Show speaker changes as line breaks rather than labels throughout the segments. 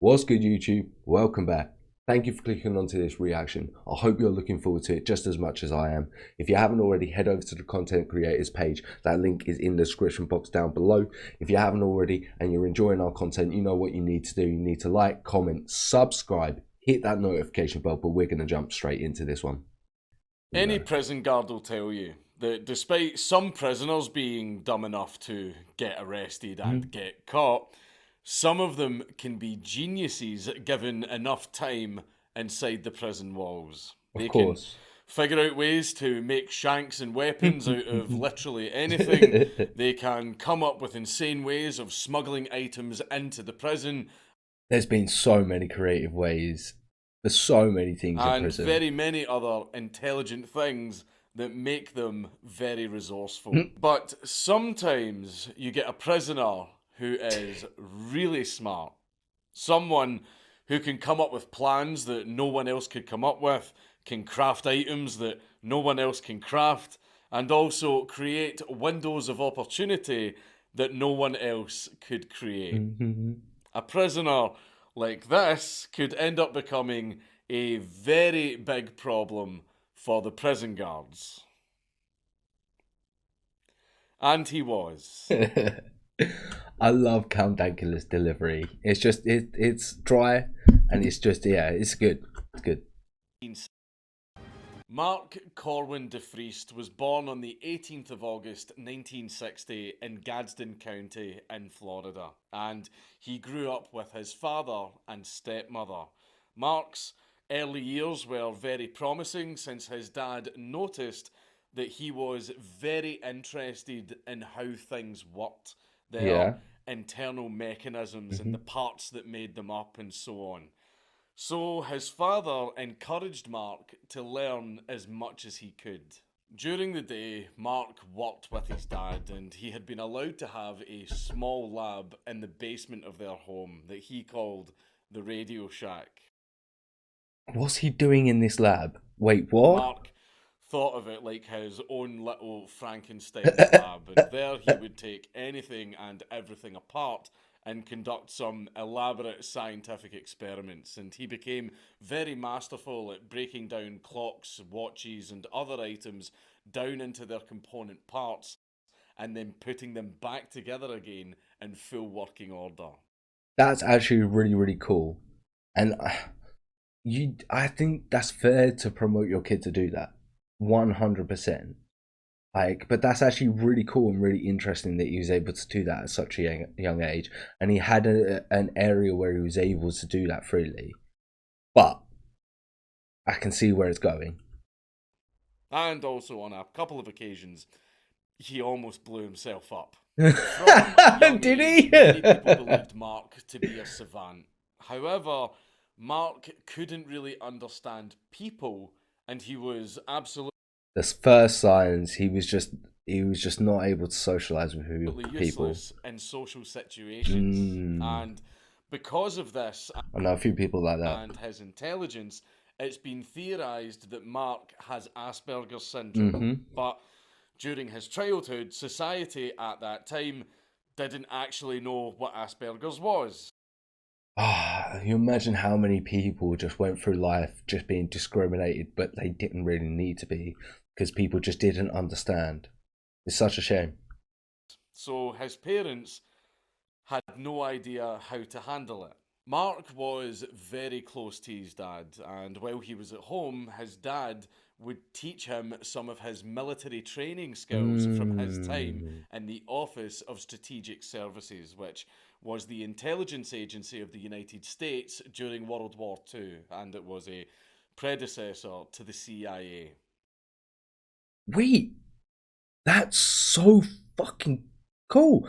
What's good, YouTube? Welcome back. Thank you for clicking onto this reaction. I hope you're looking forward to it just as much as I am. If you haven't already, head over to the content creators page. That link is in the description box down below. If you haven't already and you're enjoying our content, you know what you need to do. You need to like, comment, subscribe, hit that notification bell, but we're going to jump straight into this one.
Any prison guard will tell you that despite some prisoners being dumb enough to get arrested and get caught, some of them can be geniuses given enough time inside the prison walls.
Of
They can
course.
figure out ways to make shanks and weapons out of literally anything. They can come up with insane ways of smuggling items into the prison.
There's been so many creative ways for so many things in prison.
And very many other intelligent things that make them very resourceful. But sometimes you get a prisoner who is really smart. Someone who can come up with plans that no one else could come up with, can craft items that no one else can craft, and also create windows of opportunity that no one else could create. A prisoner like this could end up becoming a very big problem for the prison guards. And he was.
I love Count Dankula's delivery. It's just it's dry and it's just it's good. It's good.
Mark Corwin Defriest was born on the 18th of August 1960 in Gadsden County in Florida, and he grew up with his father and stepmother. Mark's early years were very promising since his dad noticed that he was very interested in how things worked, their internal mechanisms and the parts that made them up and so on. So his father encouraged Mark to learn as much as he could. During the day, Mark worked with his dad, and he had been allowed to have a small lab in the basement of their home that he called the Radio Shack.
What's he doing in this lab? Wait, what?
Mark thought of it like his own little Frankenstein lab, and there he would take anything and everything apart and conduct some elaborate scientific experiments, and he became very masterful at breaking down clocks, watches and other items down into their component parts and then putting them back together again in full working order.
That's actually really, really cool. And I think that's fair to promote your kid to do that. 100%. But that's actually really cool and really interesting that he was able to do that at such a young age, and he had an area where he was able to do that freely. But I can see where it's going.
And also on a couple of occasions, he almost blew himself up.
Did he?
Many people believed Mark to be a savant. However, Mark couldn't really understand people, and he was absolutely
the first signs he was just not able to socialize with people
useless in social situations. And because of this,
I know a few people like that,
and his intelligence, it's been theorized that Mark has Asperger's syndrome. But during his childhood, society at that time didn't actually know what Asperger's was.
You imagine how many people just went through life just being discriminated, but they didn't really need to be, because people just didn't understand. It's such a shame.
So his parents had no idea how to handle it. Mark was very close to his dad, and while he was at home, his dad would teach him some of his military training skills from his time in the Office of Strategic Services, which was the intelligence agency of the United States during World War II, and it was a predecessor to the CIA.
Wait, that's so fucking cool.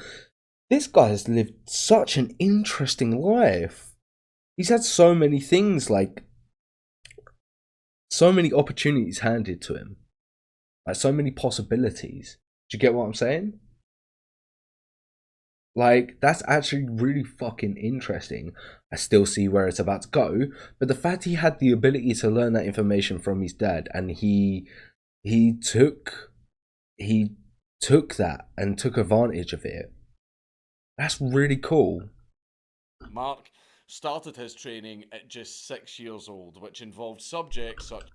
This guy has lived such an interesting life. He's had so many things, like so many opportunities handed to him, like so many possibilities. Do you get what I'm saying? Like, that's actually really fucking interesting. I still see where it's about to go, but the fact he had the ability to learn that information from his dad, and he took that and took advantage of it, that's really cool.
Mark started his training at just 6 years old, which involved subjects such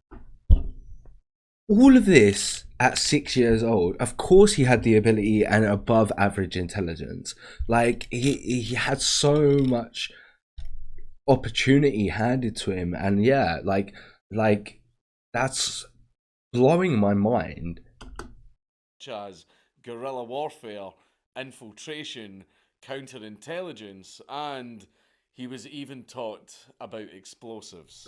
All of this at 6 years old. Of course, he had the ability and above average intelligence. Like he had so much opportunity handed to him, and yeah, like that's blowing my mind.
as guerrilla warfare, infiltration, counterintelligence, and he was even taught about explosives.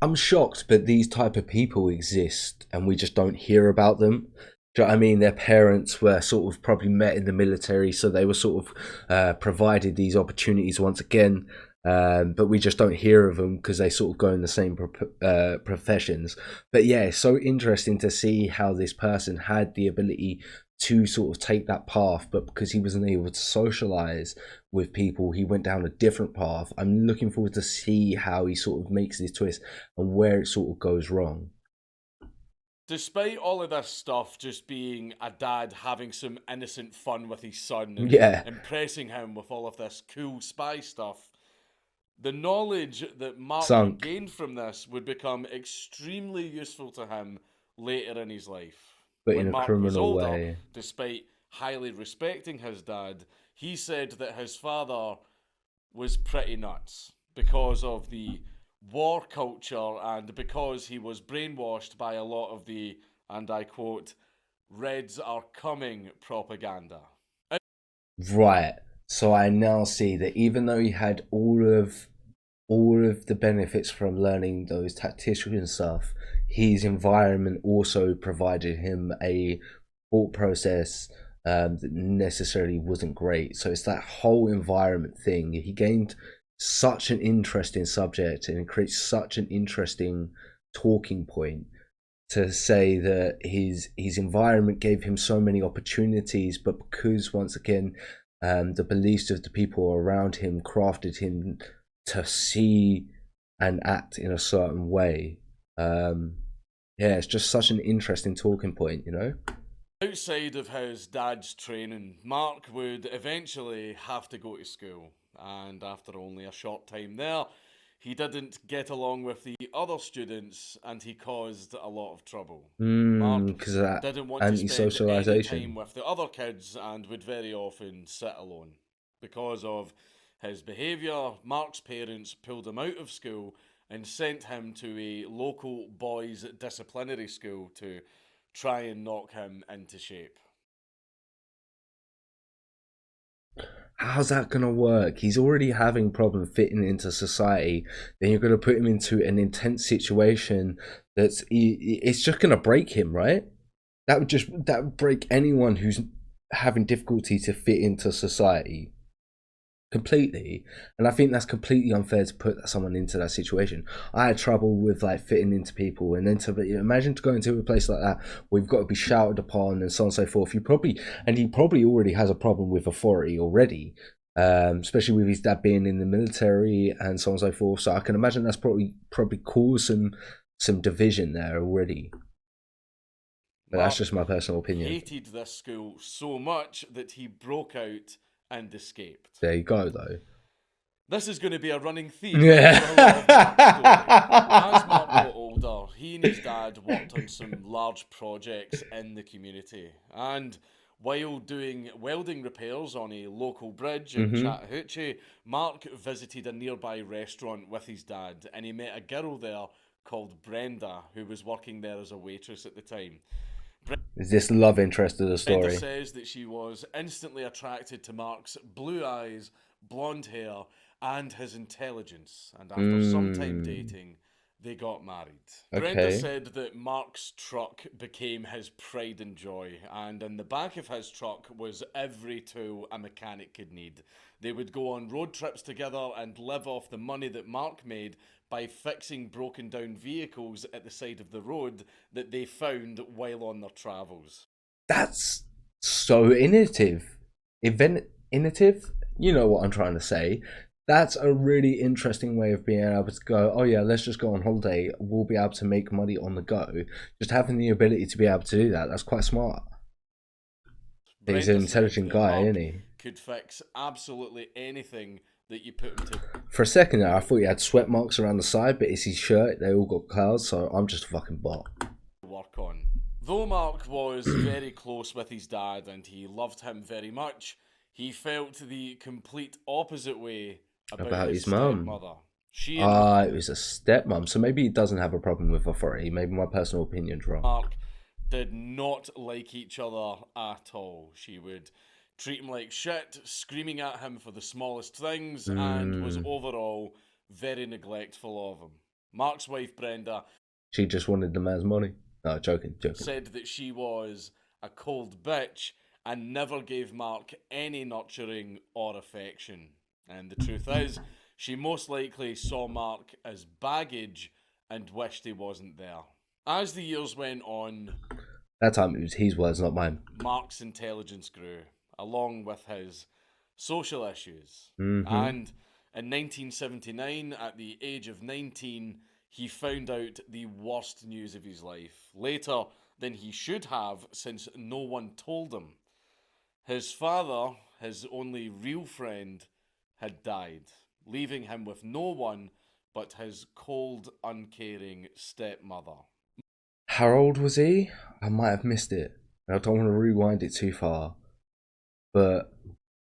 I'm shocked, but these type of people exist, and we just don't hear about them. Do you know what I mean? Their parents were sort of probably met in the military, so they were sort of provided these opportunities once again. But we just don't hear of them because they sort of go in the same professions. But yeah, it's so interesting to see how this person had the ability to sort of take that path, but because he wasn't able to socialize with people, he went down a different path. I'm looking forward to see how he sort of makes this twist and where it sort of goes wrong.
Despite all of this stuff just being a dad having some innocent fun with his son and
Yeah.
impressing him with all of this cool spy stuff, the knowledge that Mark
Sunk.
gained from this would become extremely useful to him later in his life.
But
When
in a
Mark was
criminal
older,
way.
despite highly respecting his dad, he said that his father was pretty nuts because of the war culture and because he was brainwashed by a lot of the, and I quote, Reds are coming propaganda.
Right. So I now see that even though he had all of the benefits from learning those tactician stuff, his environment also provided him a thought process that necessarily wasn't great. So it's that whole environment thing. He gained such an interesting subject, and it creates such an interesting talking point to say that his environment gave him so many opportunities, but because once again the beliefs of the people around him crafted him to see and act in a certain way. Yeah, it's just such an interesting talking point, you know?
Outside of his dad's training, Mark would eventually have to go to school, and after only a short time there, he didn't get along with the other students and he caused a lot of trouble. Mark
Because of that
didn't want to spend any
anti-socialization.
time with the other kids and would very often sit alone. Because of his behaviour, Mark's parents pulled him out of school and sent him to a local boys' disciplinary school to try and knock him into shape.
How's that gonna work? He's already having problem fitting into society. Then you're gonna put him into an intense situation it's just gonna break him, right? That would break anyone who's having difficulty to fit into society completely. And I think that's completely unfair to put someone into that situation. I had trouble with like fitting into people, and then imagine to go into a place like that where you've got to be shouted upon and so on and so forth. He probably already has a problem with authority already, especially with his dad being in the military and so on and so forth. So I can imagine that's probably caused some division there already. But that's just my personal opinion.
He hated this school so much that he broke out and escaped.
There you go, though.
This is going to be a running theme. Yeah. As Mark got older, he and his dad worked on some large projects in the community. And while doing welding repairs on a local bridge in Chattahoochee, Mark visited a nearby restaurant with his dad, and he met a girl there called Brenda, who was working there as a waitress at the time.
Is this love interest of the story?
Brenda says that she was instantly attracted to Mark's blue eyes, blonde hair, and his intelligence. And after some time dating, they got married. Okay. Brenda said that Mark's truck became his pride and joy, and in the back of his truck was every tool a mechanic could need. They would go on road trips together and live off the money that Mark made by fixing broken down vehicles at the side of the road that they found while on their travels.
That's so innovative. Innovative? You know what I'm trying to say. That's a really interesting way of being able to go, oh yeah, let's just go on holiday. We'll be able to make money on the go. Just having the ability to be able to do that, that's quite smart. He's an intelligent guy, isn't he?
Could fix absolutely anything that you put him to
For a second there, I thought he had sweat marks around the side, but it's his shirt. They all got clouds, so I'm just a fucking bot.
work on. Though Mark was very close with his dad and he loved him very much, he felt the complete opposite way about his
mum.
stepmother.
It was a stepmom, so maybe he doesn't have a problem with authority. Maybe my personal opinion's wrong.
Mark did not like each other at all. She would treat him like shit, screaming at him for the smallest things, and was overall very neglectful of him. Mark's wife, Brenda,
she just wanted the man's money. No, joking.
Said that she was a cold bitch and never gave Mark any nurturing or affection. And the truth is, she most likely saw Mark as baggage and wished he wasn't there. As the years went on,
that time it was his words, not mine.
Mark's intelligence grew, along with his social issues.
Mm-hmm.
And in 1979, at the age of 19, he found out the worst news of his life, later than he should have, since no one told him. His father, his only real friend, had died, leaving him with no one but his cold, uncaring stepmother.
How old was he? I might have missed it. I don't want to rewind it too far. But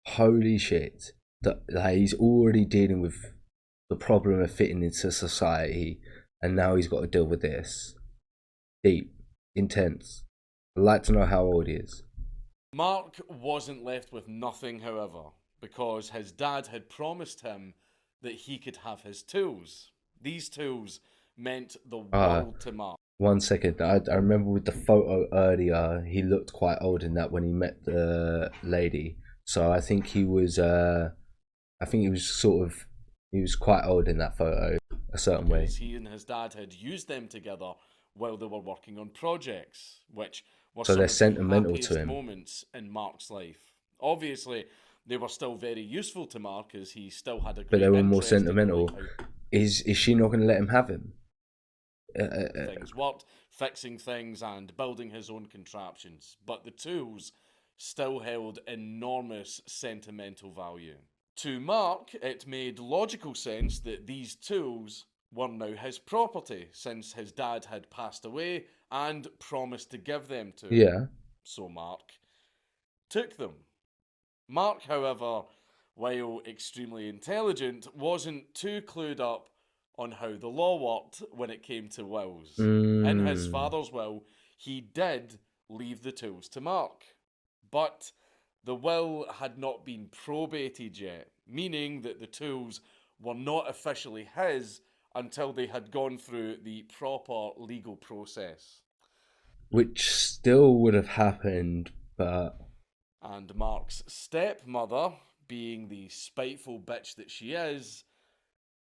holy shit, that he's already dealing with the problem of fitting into society, and now he's got to deal with this. Deep, intense. I'd like to know how old he is.
Mark wasn't left with nothing, however, because his dad had promised him that he could have his tools. These tools meant the world to Mark.
1 second, I remember with the photo earlier, he looked quite old in that when he met the lady. So I think he was quite old in that photo, a certain way.
He and his dad had used them together while they were working on projects, which were
so they're sentimental
to him. Moments in Mark's life. Obviously, they were still very useful to Mark as he still had a great
but they were more sentimental. Is she not going to let him have him?
Things worked, fixing things and building his own contraptions, but the tools still held enormous sentimental value. To Mark, it made logical sense that these tools were now his property, since his dad had passed away and promised to give them to him.
Yeah.
So Mark took them. Mark, however, while extremely intelligent, wasn't too clued up on how the law worked when it came to wills. In his father's will, he did leave the tools to Mark. But the will had not been probated yet, meaning that the tools were not officially his until they had gone through the proper legal process.
Which still would have happened, but...
And Mark's stepmother, being the spiteful bitch that she is,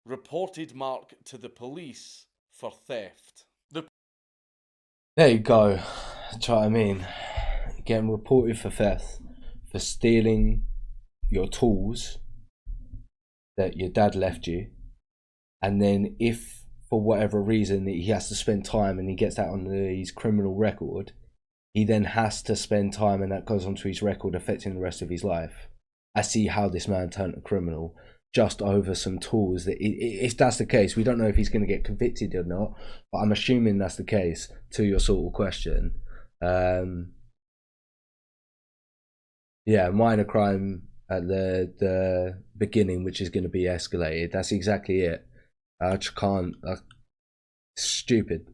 reported Mark to the police for theft.
There you go. Do you know what I mean? Getting reported for theft, for stealing your tools that your dad left you, and then if for whatever reason he has to spend time and he gets that on his criminal record, he then has to spend time and that goes onto his record, affecting the rest of his life. I see how this man turned a criminal just over some tools. That if that's the case, we don't know if he's going to get convicted or not, but I'm assuming that's the case. To your sort of question, yeah, minor crime at the beginning, which is going to be escalated. That's exactly it. I just can't. Stupid.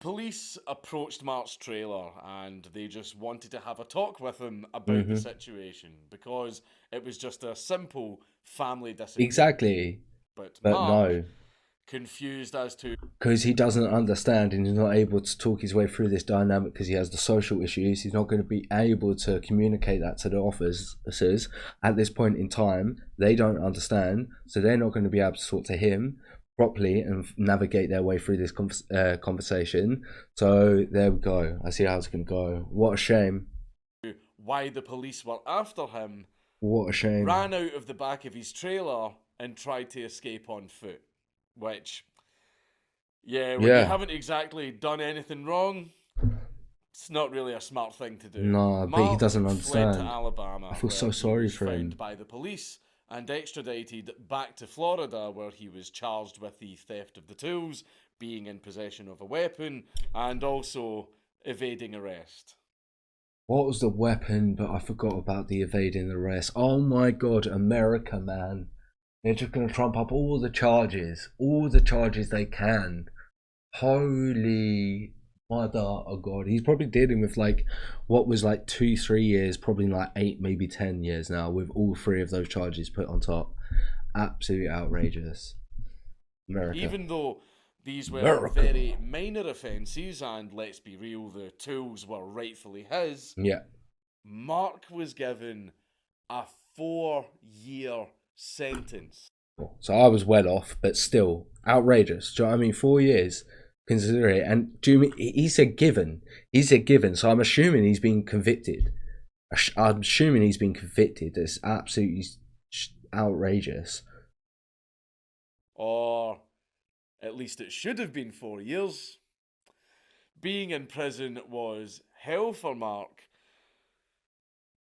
Police approached Mark's trailer and they just wanted to have a talk with him about the situation, because it was just a simple family disagreement. Exactly. But Mark,
no.
Confused as to...
Because he doesn't understand and he's not able to talk his way through this dynamic because he has the social issues. He's not going to be able to communicate that to the officers at this point in time. They don't understand, so they're not going to be able to talk to him properly and navigate their way through this conversation. So there we go. I see how it's going to go. What a shame.
Why the police were after him.
What a shame.
Ran out of the back of his trailer and tried to escape on foot. Which, when you haven't exactly done anything wrong, it's not really a smart thing to do.
No, but he doesn't understand.
Fled to Alabama,
I feel so sorry for him.
Found by the police and extradited back to Florida, where he was charged with the theft of the tools, being in possession of a weapon, and also evading arrest.
What was the weapon? But I forgot about the evading arrest. Oh my god, America, man. They're just going to trump up all the charges they can. Holy mother of God. He's probably dealing with like what was like 2-3 years, probably like 8, maybe 10 years now, with all 3 of those charges put on top. Absolutely outrageous. America.
Even though these were very minor offences, and let's be real, the tools were rightfully his.
Yeah.
Mark was given a 4-year sentence.
So I was well off, but still outrageous. Do you know what I mean? 4 years, consider it. And do you mean he said given? He said given. So I'm assuming he's been convicted. I'm assuming he's been convicted. It's absolutely outrageous.
Or at least it should have been 4 years. Being in prison was hell for Mark,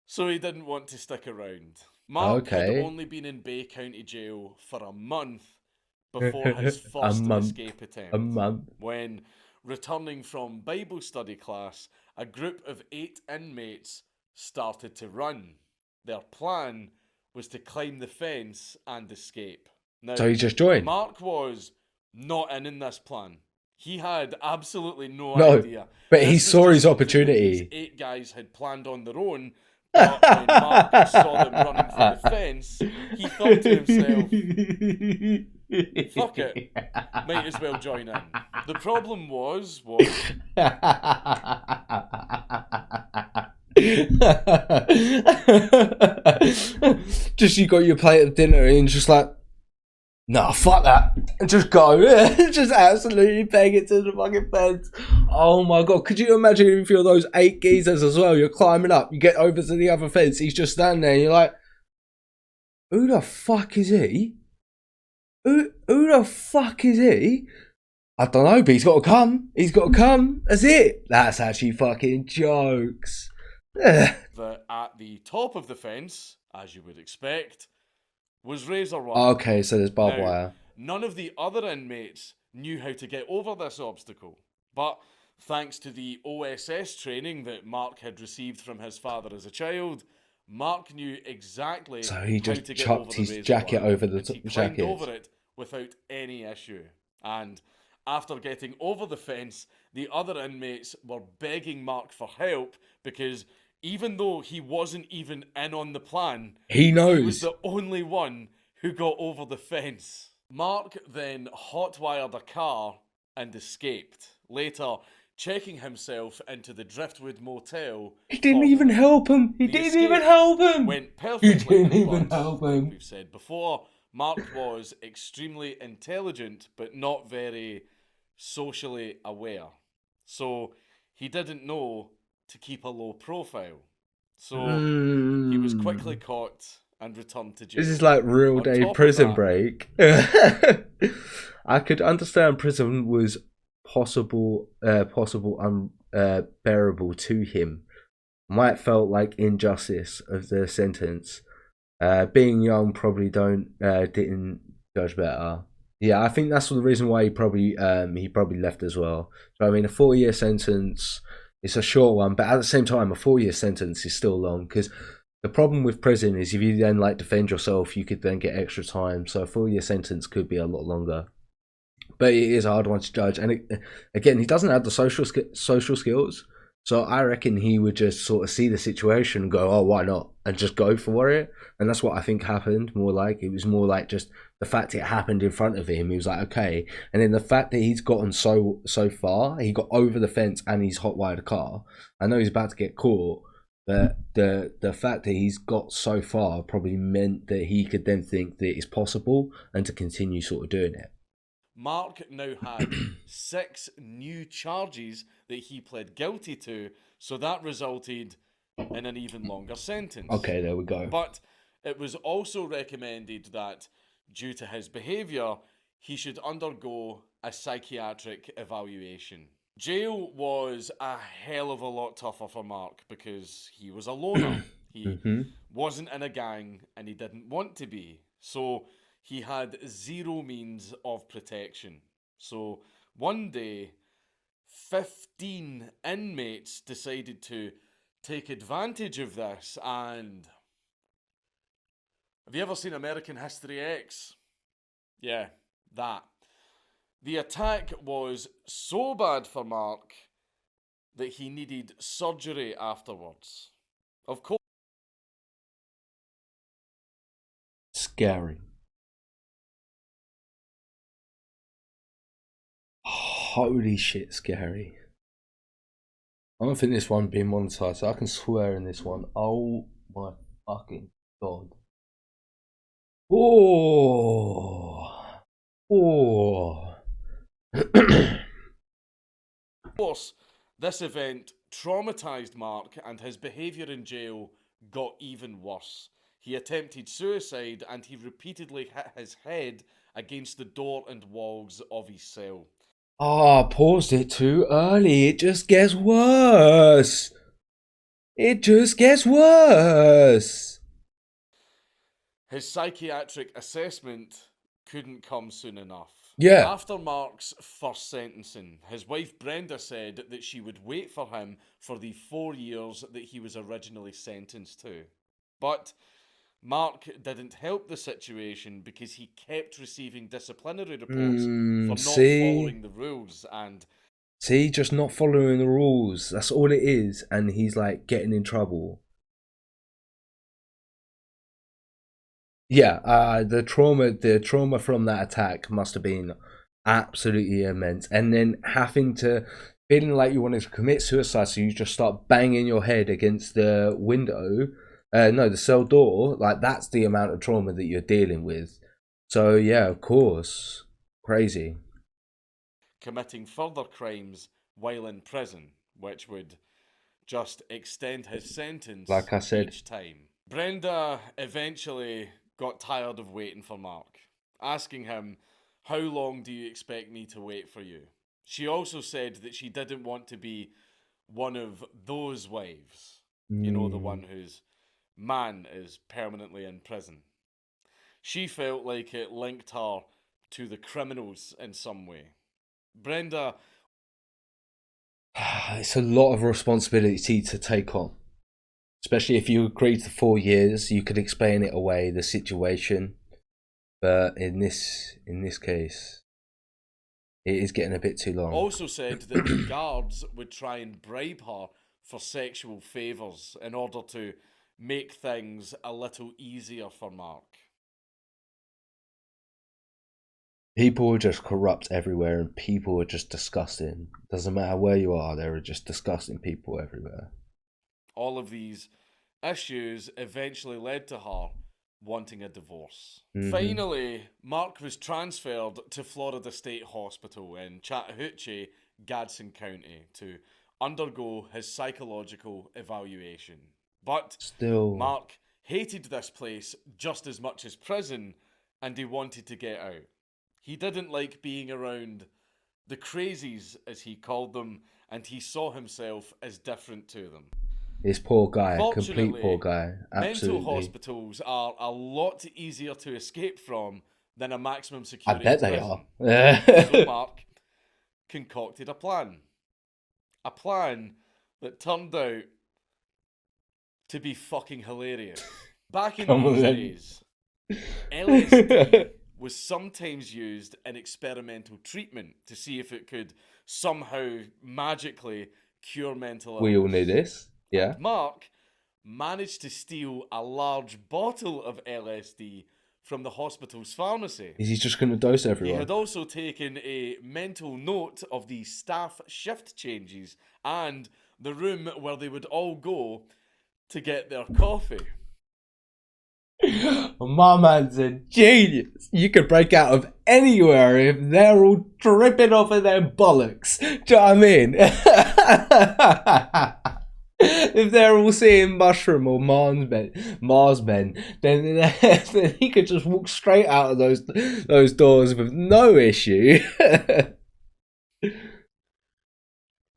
so he didn't want to stick around. Mark had only been in Bay County Jail for a month before his first escape attempt.
A month.
When, returning from Bible study class, a group of 8 inmates started to run. Their plan was to climb the fence and escape. Now,
so he just joined?
Mark was not in this plan. He had absolutely no idea.
But he saw his opportunity.
These 8 guys had planned on their own. But when Mark saw them running for the fence, he thought to himself, fuck it, might as well join in. The problem was
just you got your plate of dinner and just like, nah, fuck that. Just go. Just absolutely bang it to the fucking fence. Oh my god. Could you imagine if you're those 8 geezers as well? You're climbing up. You get over to the other fence. He's just standing there. And you're like, who the fuck is he? Who the fuck is he? I don't know, but he's got to come. He's got to come. That's it. That's actually fucking jokes.
That at the top of the fence, as you would expect, was razor wire.
Okay, so there's barbed wire.
None of the other inmates knew how to get over this obstacle, but thanks to the OSS training that Mark had received from his father as a child, Mark knew exactly
so he just
how to
chucked
get over
his
the
jacket
wire,
over the
he climbed
jacket
over it without any issue. And after getting over the fence, the other inmates were begging Mark for help because even though he wasn't even in on the plan,
he knows.
He was the only one who got over the fence. Mark then hotwired a car and escaped, later checking himself into the Driftwood Motel.
He didn't even help him. He didn't even help him.
Went perfectly.
He didn't even help him.
We've said before, Mark was extremely intelligent, but not very socially aware. So he didn't know to keep a low profile. So he was quickly caught and returned to jail.
This is like real day Prison Break. I could understand prison was possible unbearable to him. Might felt like injustice of the sentence. Being young, probably didn't judge better. Yeah, I think that's the reason why he probably left as well. So I mean, a 4-year sentence, it's a short one, but at the same time, a 4-year sentence is still long, because the problem with prison is if you then like defend yourself, you could then get extra time. So a 4-year sentence could be a lot longer. But it is a hard one to judge. And again, he doesn't have the social skills. So I reckon he would just sort of see the situation and go, oh, why not? And just go for it. And that's what I think happened. It was more like just the fact it happened in front of him. He was like, okay. And then the fact that he's gotten so far, he got over the fence and he's hotwired a car. I know he's about to get caught, but the fact that he's got so far probably meant that he could then think that it's possible and to continue sort of doing it.
Mark now had 6 new charges that he pled guilty to, so that resulted in an even longer sentence.
Okay, there we go.
But it was also recommended that, due to his behaviour, he should undergo a psychiatric evaluation. Jail was a hell of a lot tougher for Mark because he was a loner. He wasn't in a gang and he didn't want to be. So he had zero means of protection. So one day, 15 inmates decided to take advantage of this and... Have you ever seen American History X? Yeah, that. The attack was so bad for Mark that he needed surgery afterwards. Of course.
Scary. Holy shit, scary. I don't think this one being monetized, so I can swear in this one. Oh my fucking god. Oh. Oh.
Of course, this event traumatised Mark and his behaviour in jail got even worse. He attempted suicide and he repeatedly hit his head against the door and walls of his cell.
Ah, paused it too early. It just gets worse. It just gets worse.
His psychiatric assessment couldn't come soon enough.
Yeah.
After Mark's first sentencing, his wife Brenda said that she would wait for him for the 4 years that he was originally sentenced to. But Mark didn't help the situation because he kept receiving disciplinary reports for not following the rules and...
See, just not following the rules. That's all it is. And he's like getting in trouble. Yeah, the trauma from that attack must have been absolutely immense. And then feeling like you wanted to commit suicide, so you just start banging your head against the window. The cell door. Like, that's the amount of trauma that you're dealing with. So yeah, of course, crazy.
Committing further crimes while in prison, which would just extend his sentence,
like I said,
each time. Brenda eventually got tired of waiting for Mark, asking him, "How long do you expect me to wait for you?" She also said that she didn't want to be one of those wives. You know, the one whose man is permanently in prison. She felt like it linked her to the criminals in some way. Brenda...
It's a lot of responsibility to take on. Especially if you agreed to 4 years, you could explain it away, the situation. But in this case, it is getting a bit too long.
Also said that the guards would try and bribe her for sexual favours in order to make things a little easier for Mark.
People are just corrupt everywhere and people are just disgusting. Doesn't matter where you are, there are just disgusting people everywhere.
All of these issues eventually led to her wanting a divorce. Finally, Mark was transferred to Florida State Hospital in Chattahoochee, Gadsden County, to undergo his psychological evaluation. But
still,
Mark hated this place just as much as prison and he wanted to get out. He didn't like being around the crazies, as he called them, and he saw himself as different to them.
This poor guy, complete poor guy. Absolutely.
Mental hospitals are a lot easier to escape from than a maximum security
I bet they
prison.
are.
So Mark concocted a plan. A plan that turned out to be fucking hilarious. Back in those days, LSD was sometimes used in experimental treatment to see if it could somehow magically cure mental illness.
We all knew this, yeah.
And Mark managed to steal a large bottle of LSD from the hospital's pharmacy.
Is he just going to dose everyone?
He had also taken a mental note of the staff shift changes and the room where they would all go to get their coffee.
My man's a genius. You could break out of anywhere if they're all dripping off of their bollocks. Do you know what I mean? If they're all seeing Mushroom or Mars men, then he could just walk straight out of those doors with no issue.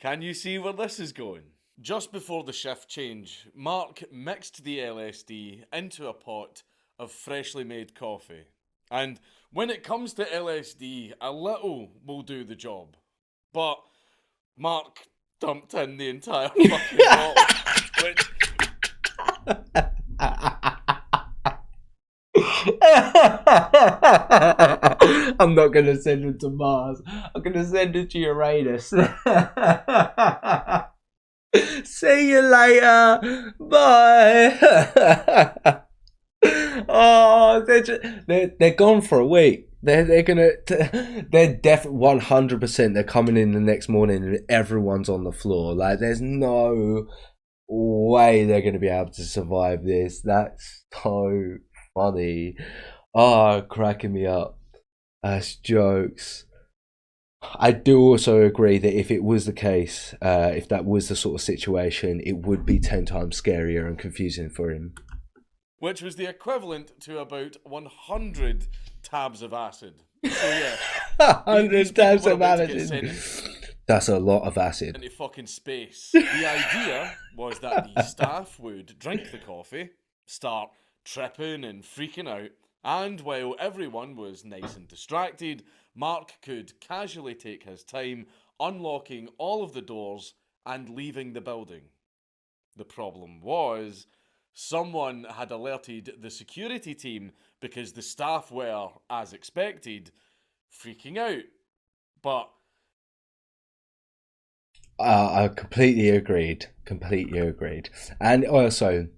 Can you see where this is going? Just before the shift change, Mark mixed the LSD into a pot of freshly made coffee. And when it comes to LSD, a little will do the job. But Mark dumped in the entire fucking bottle, which
I'm not going to send it to Mars. I'm going to send it to Uranus. See you later. Bye. Oh, they're gone for a week. They're 100%. They're coming in the next morning and everyone's on the floor. Like, there's no way they're going to be able to survive this. That's so funny. Oh, cracking me up. That's jokes. I do also agree that if it was the case, if that was the sort of situation, it would be 10 times scarier and confusing for him.
Which was the equivalent to about 100 tabs of acid. So yeah,
100 tabs of acid. That's a lot of acid.
Into fucking space. The idea was that the staff would drink the coffee, start tripping and freaking out, and while everyone was nice and distracted, Mark could casually take his time unlocking all of the doors and leaving the building. The problem was, someone had alerted the security team because the staff were, as expected, freaking out. But
I completely agreed. And also,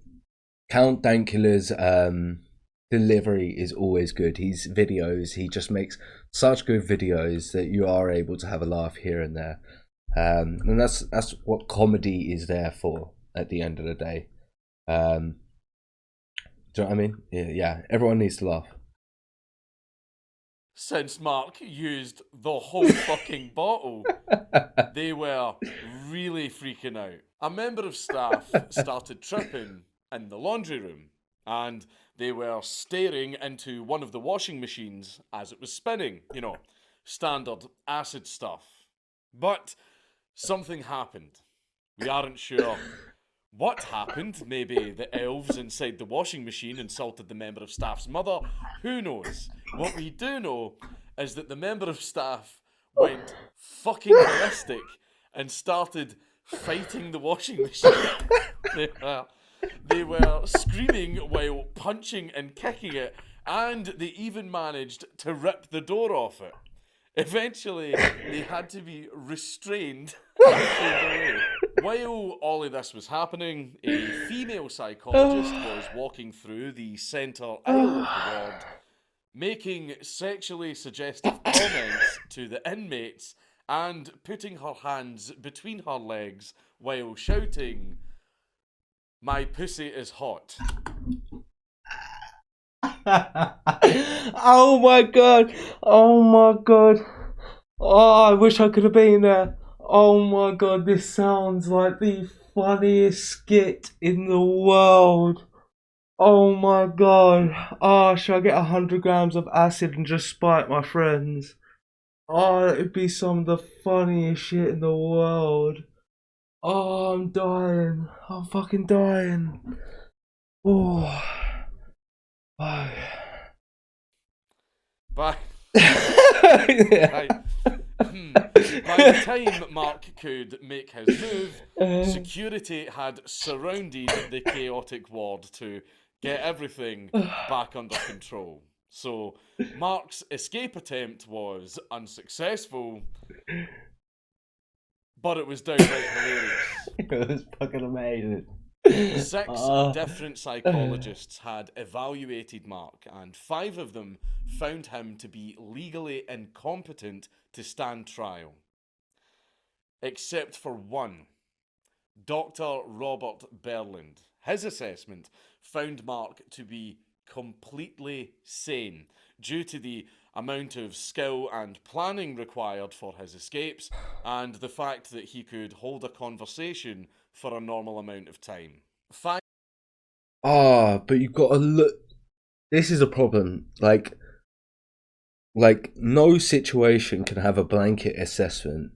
Count Dankula's delivery is always good. His videos, he just makes such good videos that you are able to have a laugh here and there. And that's what comedy is there for at the end of the day. Do you know what I mean? Yeah, everyone needs to laugh.
Since Mark used the whole fucking bottle, they were really freaking out. A member of staff started tripping in the laundry room, and they were staring into one of the washing machines as it was spinning. You know, standard acid stuff. But something happened. We aren't sure what happened. Maybe the elves inside the washing machine insulted the member of staff's mother. Who knows? What we do know is that the member of staff went fucking ballistic and started fighting the washing machine. They were screaming while punching and kicking it, and they even managed to rip the door off it. Eventually, they had to be restrained and pulled away. While all of this was happening, a female psychologist was walking through the centre aisle of the ward, making sexually suggestive comments to the inmates and putting her hands between her legs while shouting, "My pussy is hot."
Oh my god. Oh, I wish I could have been there. Oh my god, this sounds like the funniest skit in the world. Oh my god. Oh, should I get 100 grams of acid and just spite my friends? Oh, it would be some of the funniest shit in the world. Oh, I'm dying. I'm fucking dying. Oh. Bye.
By the time Mark could make his move, security had surrounded the chaotic ward to get everything back under control. So Mark's escape attempt was unsuccessful, but it was downright hilarious.
It was fucking amazing.
6 different psychologists had evaluated Mark, and 5 of them found him to be legally incompetent to stand trial. Except for one, Dr. Robert Berland. His assessment found Mark to be completely sane due to the amount of skill and planning required for his escapes and the fact that he could hold a conversation for a normal amount of time.
But you've got to look. This is a problem. Like no situation can have a blanket assessment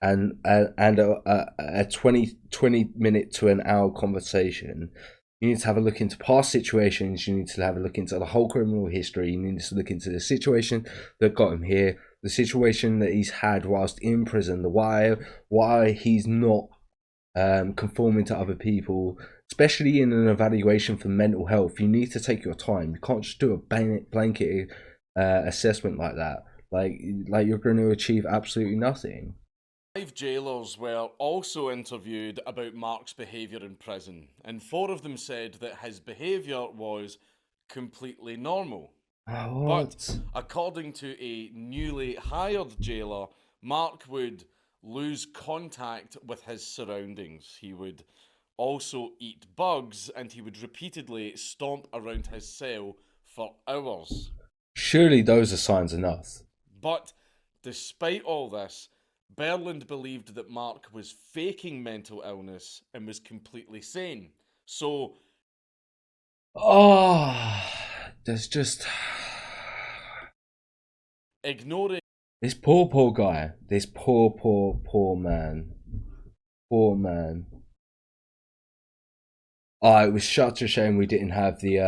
a 20 minute to an hour conversation. You need to have a look into past situations. You need to have a look into the whole criminal history. You need to look into the situation that got him here, the situation that he's had whilst in prison, the why he's not conforming to other people, especially in an evaluation for mental health. You need to take your time. You can't just do a blanket assessment like that. Like you're going to achieve absolutely nothing.
5 jailers were also interviewed about Mark's behaviour in prison, and 4 of them said that his behaviour was completely normal. But according to a newly hired jailer, Mark would lose contact with his surroundings. He would also eat bugs, and he would repeatedly stomp around his cell for hours.
Surely those are signs enough.
But despite all this, Berland believed that Mark was faking mental illness and was completely sane. So...
there's just...
ignoring...
this poor guy. This poor man. Poor man. It was such a shame we didn't have the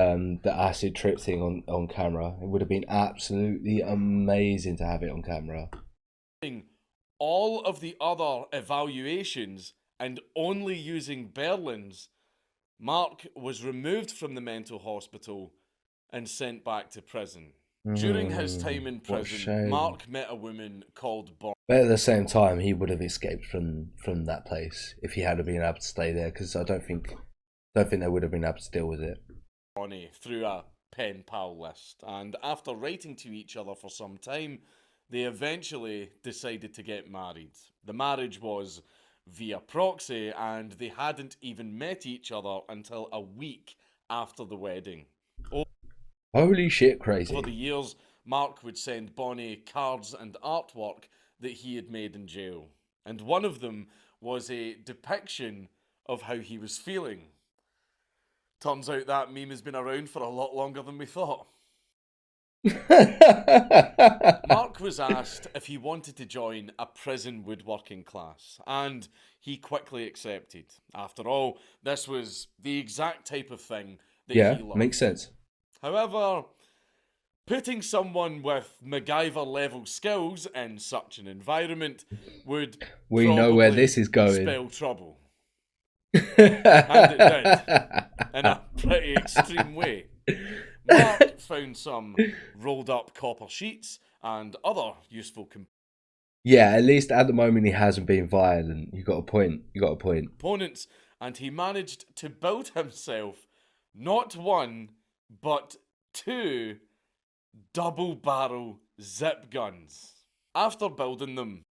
acid trip thing on camera. It would have been absolutely amazing to have it on camera.
All of the other evaluations and only using Berland's, Mark was removed from the mental hospital and sent back to prison. During his time in prison, Mark met a woman called Bonnie.
But at the same time, he would have escaped from that place if he had been able to stay there, because I don't think they would have been able to deal with it.
Bonnie through a pen pal list, and after writing to each other for some time, they eventually decided to get married. The marriage was via proxy, and they hadn't even met each other until a week after the wedding.
Holy shit, crazy.
Over the years, Mark would send Bonnie cards and artwork that he had made in jail. And one of them was a depiction of how he was feeling. Turns out that meme has been around for a lot longer than we thought. Mark was asked if he wanted to join a prison woodworking class, and he quickly accepted. After all, this was the exact type of thing that he loved.
Makes sense.
However, putting someone with MacGyver-level skills in such an environment would
know where this is going.
Spell trouble. And it did, in a pretty extreme way. Mark found some rolled up copper sheets and other useful
yeah, at least at the moment he hasn't been violent. You got a point.
Components, and he managed to build himself not one, but 2 double-barrel zip guns. After building them...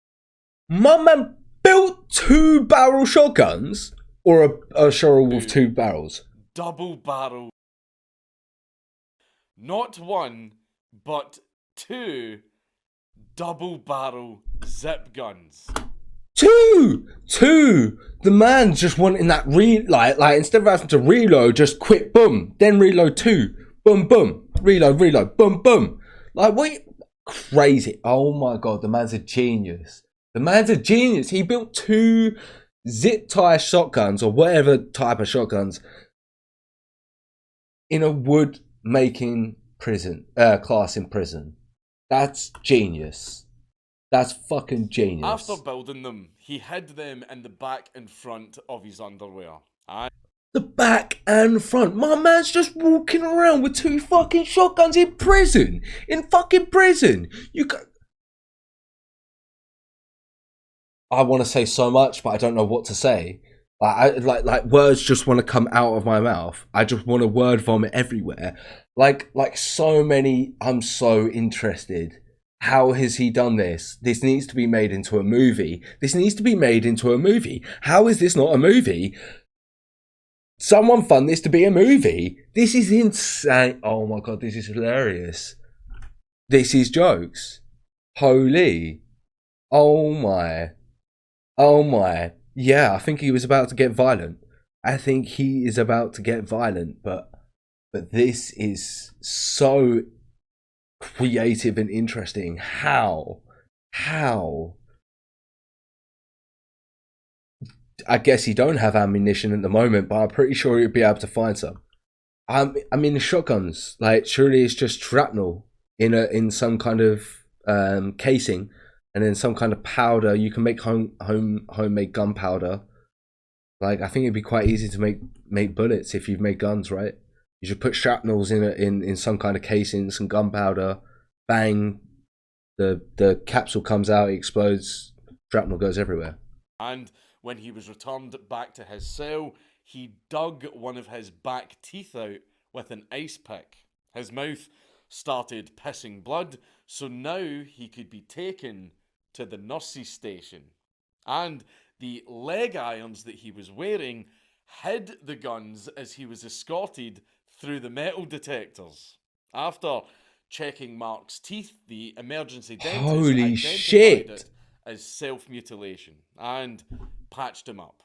My man built 2-barrel shotguns? Or a shotgun with 2 barrels?
Double-barrel... not one, but 2 double-barrel zip guns.
2! The man's just wanting that like instead of having to reload, just quick, boom, then reload 2, boom, boom, reload, boom, boom. Like, what? Crazy. Oh my god, the man's a genius. He built 2 zip tie shotguns, or whatever type of shotguns, in a wood making prison class in prison. That's genius. That's fucking genius.
After building them, he hid them in the back and front of his underwear.
The back and front. My man's just walking around with 2 fucking shotguns in prison. In fucking prison. I want to say so much, but I don't know what to say. Like words just want to come out of my mouth. I just want to word vomit everywhere. Like so many. I'm so interested. How has he done this? This needs to be made into a movie. How is this not a movie? Someone fund this to be a movie. This is insane. Oh my god, this is hilarious. This is jokes. Holy. Oh my. Yeah, I think he was about to get violent. But this is so creative and interesting. How? I guess he don't have ammunition at the moment, but I'm pretty sure he'd be able to find some. I mean, the shotguns, like, surely it's just shrapnel in some kind of casing, and then some kind of powder. You can make homemade gunpowder. Like, I think it'd be quite easy to make bullets if you've made guns, right? You should put shrapnels in some kind of casing, some gunpowder, bang, the capsule comes out, it explodes, shrapnel goes everywhere.
And when he was returned back to his cell, he dug one of his back teeth out with an ice pick. His mouth started pissing blood, so now he could be taken to the nurse's station. And the leg irons that he was wearing hid the guns as he was escorted through the metal detectors. After checking Mark's teeth, the emergency dentist identified it as self-mutilation and patched him up.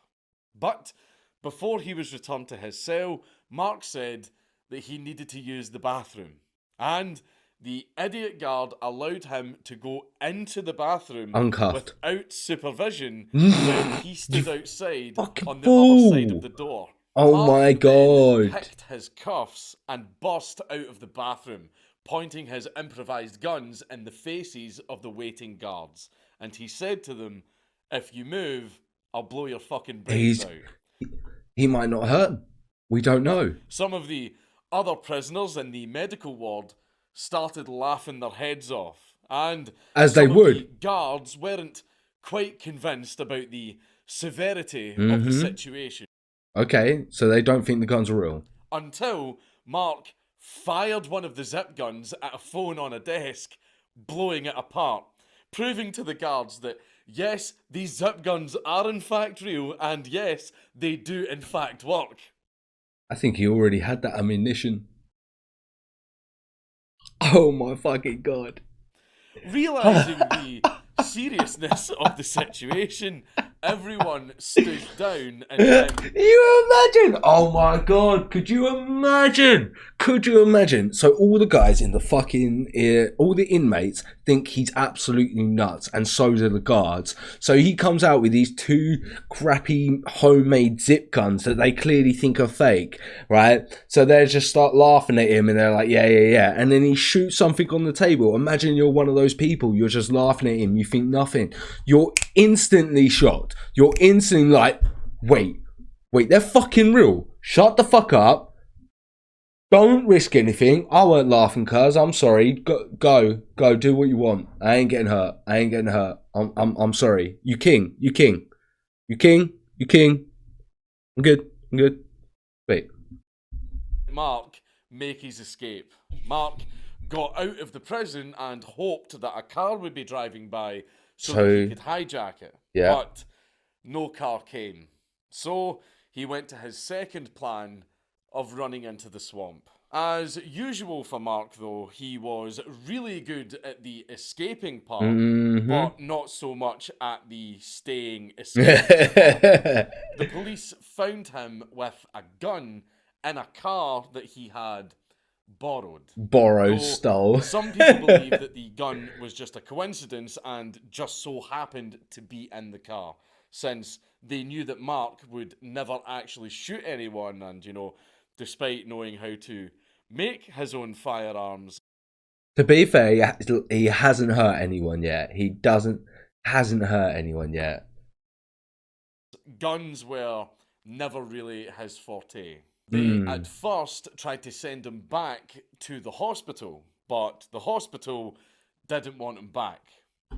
But before he was returned to his cell, Mark said that he needed to use the bathroom, and the idiot guard allowed him to go into the bathroom
uncuffed
without supervision while he stood outside on the
fool.
other side of the door.
Oh
Mark
my god.
picked his cuffs and burst out of the bathroom, pointing his improvised guns in the faces of the waiting guards. And he said to them, "If you move, I'll blow your fucking brains out."
He might not hurt him. We don't know.
Some of the other prisoners in the medical ward started laughing their heads off, and
as they would.
The guards weren't quite convinced about the severity of the situation.
Okay, so they don't think the guns are real.
Until Mark fired one of the zip guns at a phone on a desk, blowing it apart, proving to the guards that yes, these zip guns are in fact real, and yes, they do in fact work.
I think he already had that ammunition. Oh my fucking god.
Realising the seriousness of the situation, everyone stood down and then...
You imagine? Oh my god, could you imagine? Could you imagine? So all the guys in the fucking... all the inmates think he's absolutely nuts, and so do the guards. So he comes out with these two crappy homemade zip guns that they clearly think are fake, right? So they just start laughing at him and they're like, yeah. And then he shoots something on the table. Imagine you're one of those people, you're just laughing at him, you think nothing. You're instantly shocked. You're instantly like, wait, they're fucking real. Shut the fuck up. Don't risk anything. I weren't laughing, cuz. I'm sorry. Go, do what you want. I ain't getting hurt. I'm sorry. You king. I'm good. Wait.
Mark make his escape. Mark got out of the prison and hoped that a car would be driving by so that he could hijack it.
Yeah.
But no car came. So he went to his second plan of running into the swamp. As usual for Mark, though, he was really good at the escaping part, but not so much at the staying escape part. The police found him with a gun in a car that he had stole. Some people believe that the gun was just a coincidence and just so happened to be in the car, since they knew that Mark would never actually shoot anyone, and, you know, despite knowing how to make his own firearms.
To be fair, he hasn't hurt anyone yet. Hasn't hurt anyone yet.
Guns were never really his forte. They at first tried to send him back to the hospital, but the hospital didn't want him back.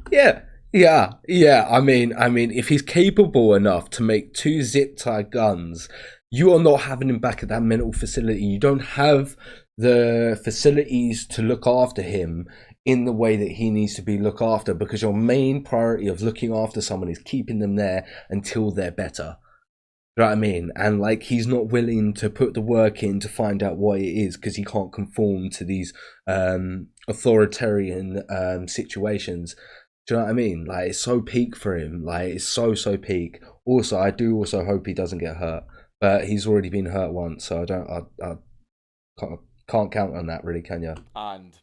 Yeah. I mean, if he's capable enough to make two zip-tie guns, you are not having him back at that mental facility. You don't have the facilities to look after him in the way that he needs to be looked after, because your main priority of looking after someone is keeping them there until they're better. You know what I mean? And like, he's not willing to put the work in to find out what it is because he can't conform to these authoritarian situations. Do you know what I mean? Like, it's so peak for him. Like, it's so peak. Also, I do also hope he doesn't get hurt. But he's already been hurt once, so I can't count on that, really, can you?
And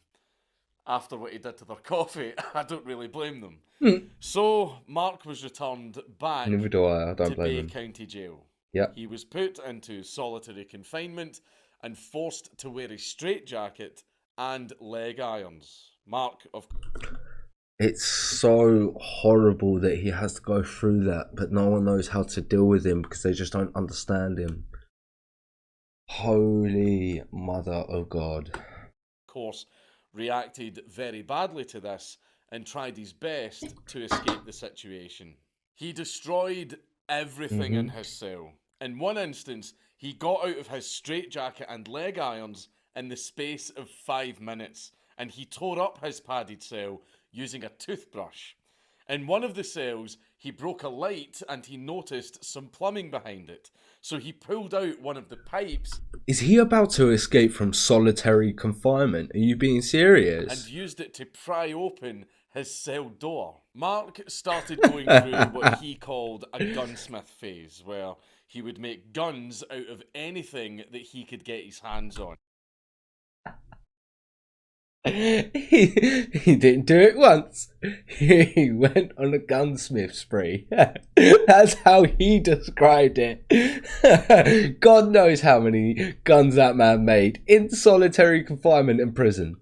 after what he did to their coffee, I don't really blame them.
Hmm.
So, Mark was returned back
Neither do I. I don't
to
blame
Bay
him.
County Jail.
Yep.
He was put into solitary confinement and forced to wear a straitjacket and leg irons. Mark, of
It's so horrible that he has to go through that, but no one knows how to deal with him because they just don't understand him. Holy mother of God.
course, reacted very badly to this and tried his best to escape the situation. He destroyed everything in his cell. In one instance, he got out of his straitjacket and leg irons in the space of 5 minutes, and he tore up his padded cell using a toothbrush. In one of the cells, he broke a light and he noticed some plumbing behind it. So he pulled out one of the pipes.
Is he about to escape from solitary confinement? Are you being serious?
And used it to pry open his cell door. Mark started going through what he called a gunsmith phase, where he would make guns out of anything that he could get his hands on.
He didn't do it once. He went on a gunsmith spree. That's how he described it. God knows how many guns that man made in solitary confinement in prison.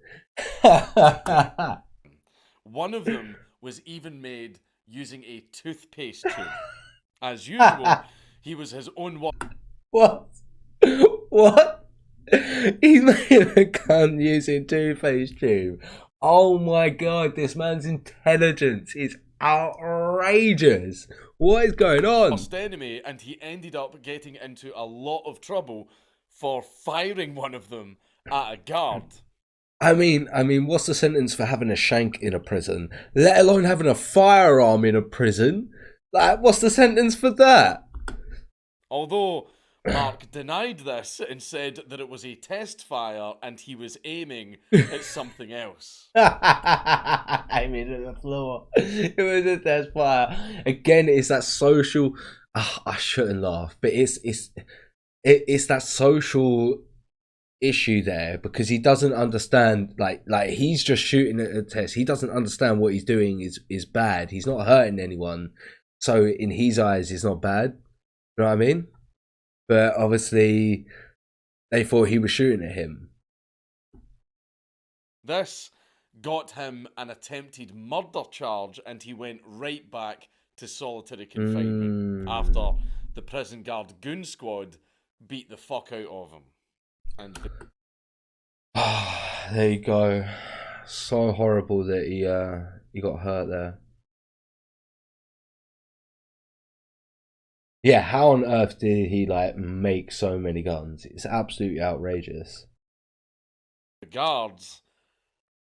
One of them was even made using a toothpaste tube. As usual, he was his own
What? What? He made a gun using toothpaste tube. Oh my God, this man's intelligence is outrageous. What is going on?
worst enemy, and he ended up getting into a lot of trouble for firing one of them at a guard.
I mean, what's the sentence for having a shank in a prison? Let alone having a firearm in a prison? Like, what's the sentence for that?
Although Mark denied this and said that it was a test fire and he was aiming at something else.
I mean, on the floor. It was a test fire. Again, it's that social. I shouldn't laugh, but it's that social issue there because he doesn't understand. Like he's just shooting at a test. He doesn't understand what he's doing is bad. He's not hurting anyone, so in his eyes, it's not bad. You know what I mean? But obviously, they thought he was shooting at him.
This got him an attempted murder charge and he went right back to solitary confinement after the prison guard goon squad beat the fuck out of him. And
there you go. So horrible that he got hurt there. Yeah, how on earth did he make so many guns? It's absolutely outrageous.
the guards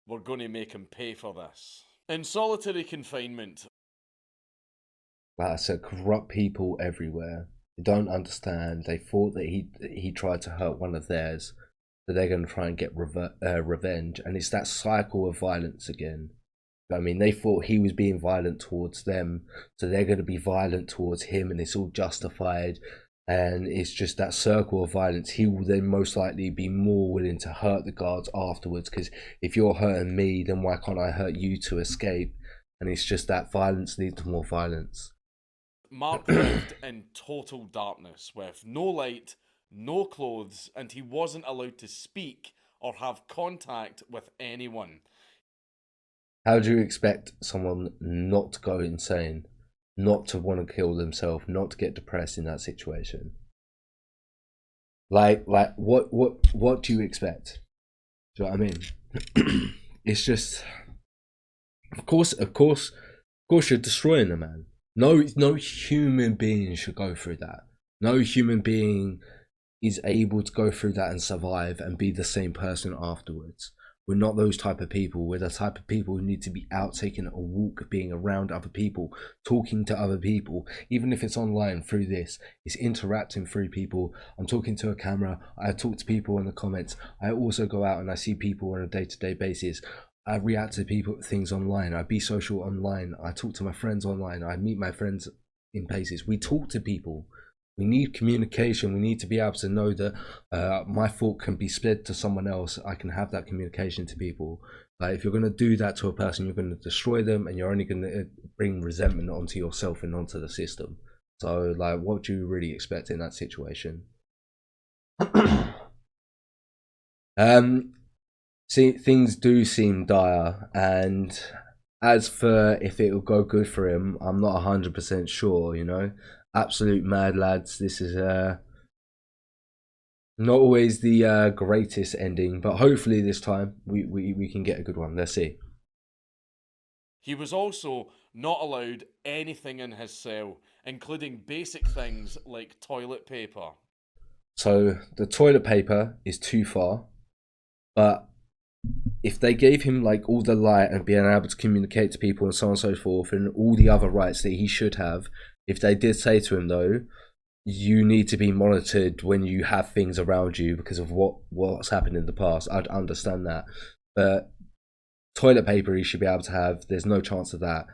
were going to make him pay for this. In solitary confinement,
Like I said, corrupt people everywhere. They don't understand. They thought that he tried to hurt one of theirs, so they're going to try and get revenge. And it's that cycle of violence again. I mean, they thought he was being violent towards them, so they're going to be violent towards him, and it's all justified. And it's just that circle of violence. He will then most likely be more willing to hurt the guards afterwards, because if you're hurting me, then why can't I hurt you to escape? And it's just that violence leads to more violence.
Mark lived in total darkness with no light, no clothes, and he wasn't allowed to speak or have contact with anyone.
How do you expect someone not to go insane, not to want to kill themselves, not to get depressed in that situation? Like what do you expect? Do you know what I mean? It's just, of course, you're destroying the man. No human being should go through that. No human being is able to go through that and survive and be the same person afterwards. We're not those type of people. We're the type of people who need to be out taking a walk, being around other people, talking to other people, even if it's online through this. It's interacting through people. I'm talking to a camera. I talk to people in the comments. I also go out and I see people on a day-to-day basis. I react to things online. I be social online. I talk to my friends online. I meet my friends in places. We talk to people. We need communication. We need to be able to know that my thought can be split to someone else. I can have that communication to people. Like, if you're going to do that to a person, you're going to destroy them, and you're only going to bring resentment onto yourself and onto the system. So, like, what do you really expect in that situation? See, things do seem dire, and as for if it will go good for him, I'm not 100% sure. You know, absolute mad lads. This is not always the greatest ending, but hopefully this time we can get a good one. Let's see.
He was also not allowed anything in his cell, including basic things like toilet paper.
So the toilet paper is too far, but if they gave him like all the light and being able to communicate to people and so on and so forth, and all the other rights that he should have, if they did say to him though, you need to be monitored when you have things around you because of what's happened in the past, I'd understand that. But toilet paper he should be able to have. There's no chance of that.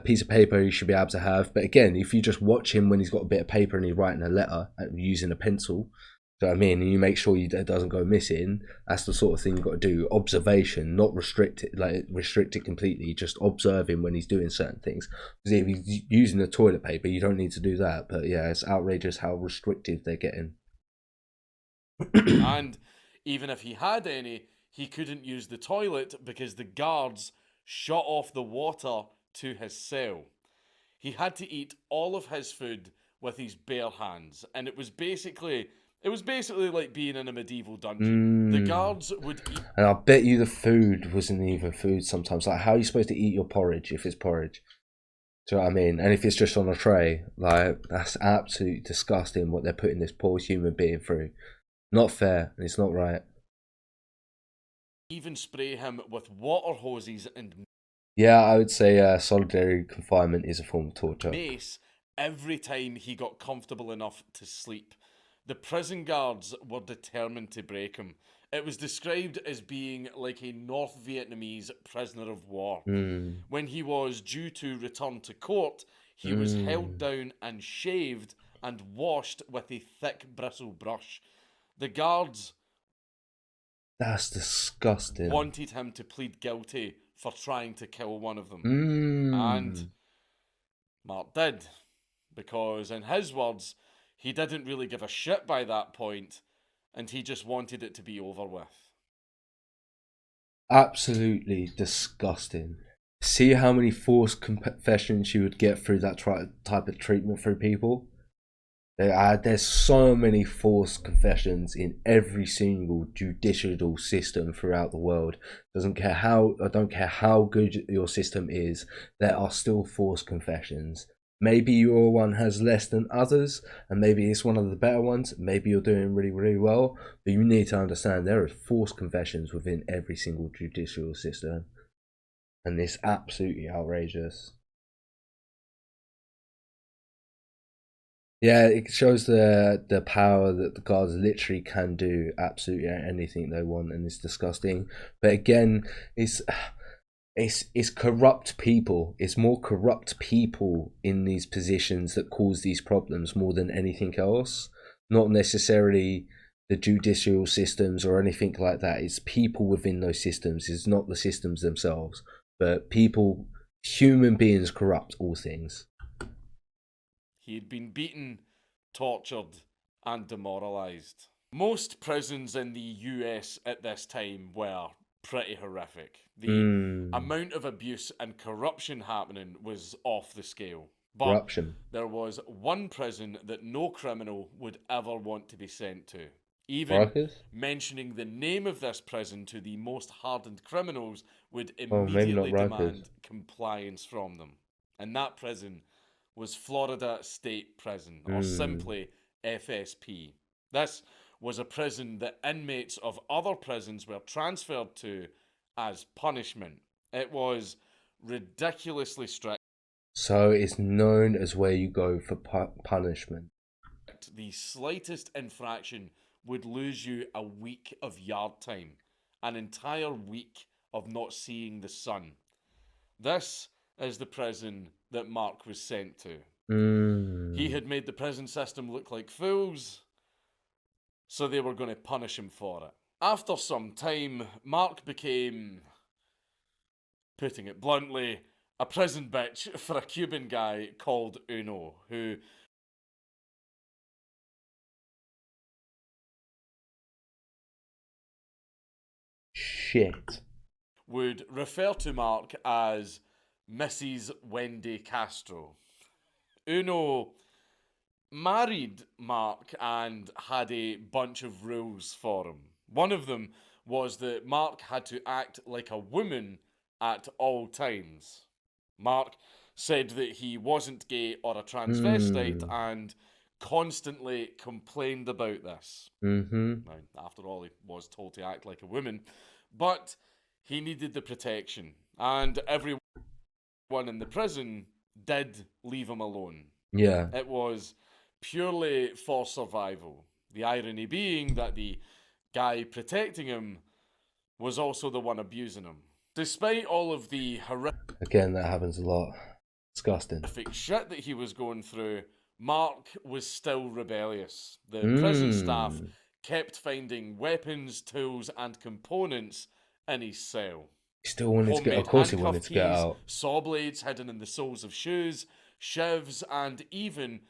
Piece of paper he should be able to have. But again, if you just watch him when he's got a bit of paper and he's writing a letter using a pencil, do you know what I mean? And you make sure it doesn't go missing. That's the sort of thing you've got to do. Observation, not restrict it completely. Just observe him when he's doing certain things. Because if he's using the toilet paper, you don't need to do that. But yeah, it's outrageous how restrictive they're getting.
And even if he had any, he couldn't use the toilet because the guards shut off the water to his cell. He had to eat all of his food with his bare hands, and it was basically like being in a medieval dungeon. The guards would eat.
And I bet you the food wasn't even food sometimes. Like, how are you supposed to eat your porridge if it's porridge? Do you know what I mean? And if it's just on a tray, like, that's absolutely disgusting what they're putting this poor human being through. Not fair, and it's not right.
Even spray him with water hoses and
Yeah, I would say solitary confinement is a form of torture.
mace every time he got comfortable enough to sleep. The prison guards were determined to break him. It was described as being like a North Vietnamese prisoner of war. When he was due to return to court, he was held down and shaved and washed with a thick bristle brush. The guards
That's disgusting.
wanted him to plead guilty for trying to kill one of them. And Mark did. Because, in his words, he didn't really give a shit by that point, and he just wanted it to be over with.
Absolutely disgusting. See how many forced confessions you would get through that type of treatment through people? There's so many forced confessions in every single judicial system throughout the world. I don't care how good your system is, there are still forced confessions. Maybe your one has less than others, and maybe it's one of the better ones. Maybe you're doing really, really well, but you need to understand there are forced confessions within every single judicial system, and it's absolutely outrageous. Yeah, it shows the power that the guards literally can do absolutely anything they want, and it's disgusting. But again, it's corrupt people. It's more corrupt people in these positions that cause these problems more than anything else. Not necessarily the judicial systems or anything like that. It's people within those systems. It's not the systems themselves, but people, human beings corrupt all things.
He had been beaten, tortured, and demoralised. Most prisons in the US at this time were pretty horrific. The amount of abuse and corruption happening was off the scale. But
Corruption.
there was one prison that no criminal would ever want to be sent to. Even
Marcus?
mentioning the name of this prison to the most hardened criminals would
Maybe not
immediately
Rikers.
demand compliance from them. And that prison was Florida State Prison, or simply FSP. This was a prison that inmates of other prisons were transferred to as punishment. It was ridiculously strict.
So it's known as where you go for punishment.
The slightest infraction would lose you a week of yard time, an entire week of not seeing the sun. This is the prison that Mark was sent to. He had made the prison system look like fools, so they were going to punish him for it. After some time, Mark became putting it bluntly, a prison bitch for a Cuban guy called Uno, who
Shit.
would refer to Mark as Mrs. Wendy Castro. Uno married Mark and had a bunch of rules for him. One of them was that Mark had to act like a woman at all times. Mark said that he wasn't gay or a transvestite and constantly complained about this. Now, after all, he was told to act like a woman, but he needed the protection, and everyone in the prison did leave him alone.
Yeah.
It was purely for survival. The irony being that the guy protecting him was also the one abusing him. Despite all of the
Again, that happens a lot. Disgusting.
horrific shit that he was going through, Mark was still rebellious. The prison staff kept finding weapons, tools, and components in his cell.
He still wanted to get. Of course, he wanted to get out.
Saw blades hidden in the soles of shoes, shivs, and even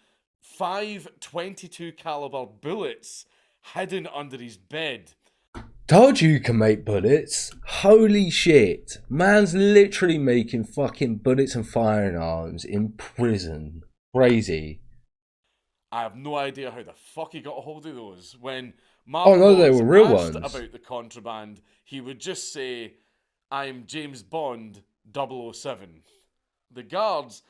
5 .22 caliber bullets hidden under his bed.
Told you can make bullets. Holy shit. Man's literally making fucking bullets and firearms in prison. Crazy.
I have no idea how the fuck he got a hold of those. When Mark
they were real
asked
ones.
about the contraband, he would just say, "I'm James Bond 007. The guards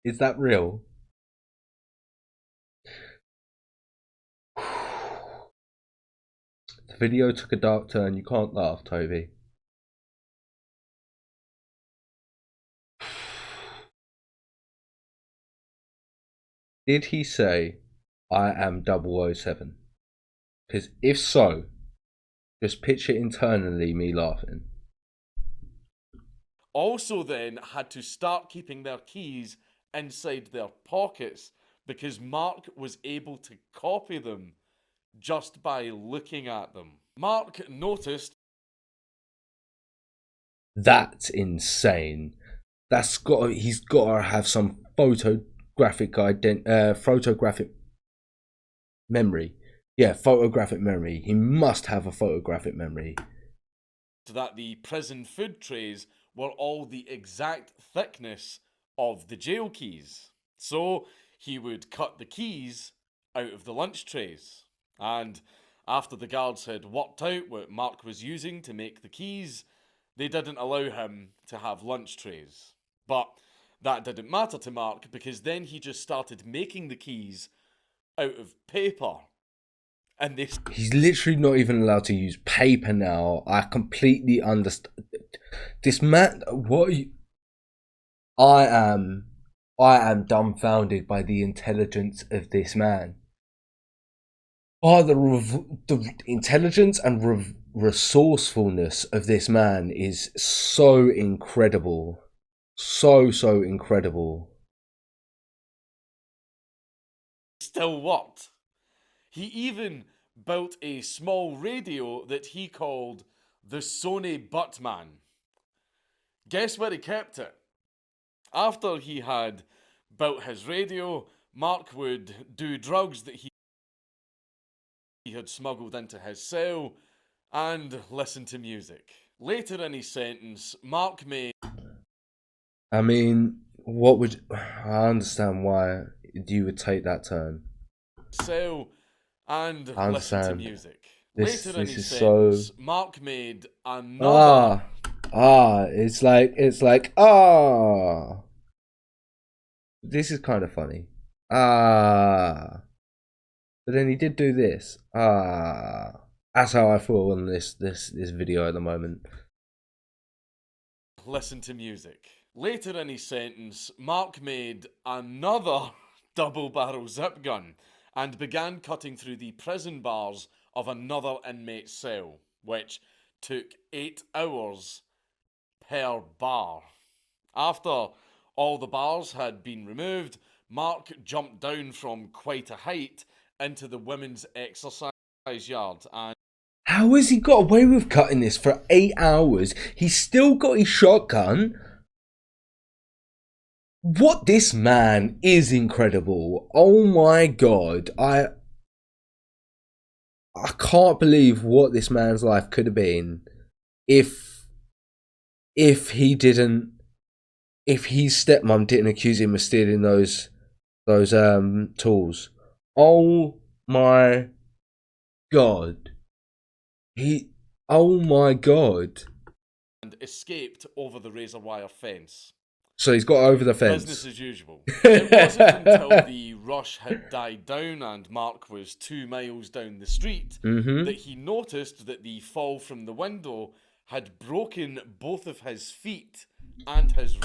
Is that real? The video took a dark turn. You can't laugh, Toby. Did he say, I am 007? Because if so, just picture internally me laughing.
also then had to start keeping their keys inside their pockets because Mark was able to copy them just by looking at them. Mark noticed
That's insane. He's got to have some photographic memory. Yeah, photographic memory. He must have a photographic memory.
that the prison food trays were all the exact thickness of the jail keys. So he would cut the keys out of the lunch trays. And after the guards had worked out what Mark was using to make the keys, they didn't allow him to have lunch trays. But that didn't matter to Mark because then he just started making the keys out of paper. And
he's literally not even allowed to use paper now. I completely understand. This man, I am dumbfounded by the intelligence of this man. Oh, the intelligence and resourcefulness of this man is so incredible. So incredible.
Still worked. He even built a small radio that he called the Sony Buttman. Guess where he kept it? After he had built his radio, Mark would do drugs that he had smuggled into his cell and listen to music. Later in his sentence, Mark made...
I mean, I understand why you would take that turn.
Cell and listen to music. Later in his sentence, Mark made another...
it's like, this is kind of funny. But then he did do this. That's how I feel on this video at the moment.
Listen to music. Later in his sentence, Mark made another double-barrel zip gun and began cutting through the prison bars of another inmate's cell, which took 8 hours per bar. After all the bars had been removed, Mark jumped down from quite a height into the women's exercise yard, and
How has he got away with cutting this for 8 hours? He's still got his shotgun. What, this man is incredible. Oh my god. I can't believe what this man's life could have been if his stepmom didn't accuse him of stealing those tools. Oh my god. Oh my god.
and escaped over the razor wire fence.
So he's got over the fence.
Business as usual. It wasn't until the rush had died down and Mark was 2 miles down the street that he noticed that the fall from the window had broken both of his feet and his...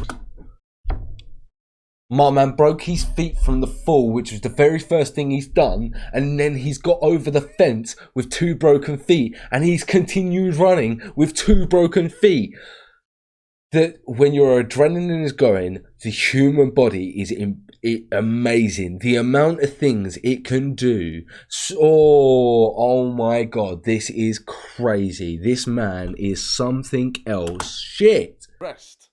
My man broke his feet from the fall, which was the very first thing he's done, and then he's got over the fence with 2 broken feet, and he's continued running with 2 broken feet. That when your adrenaline is going, the human body is amazing. The amount of things it can do. So, oh my god, this is crazy. This man is something else. Shit.
Wrist.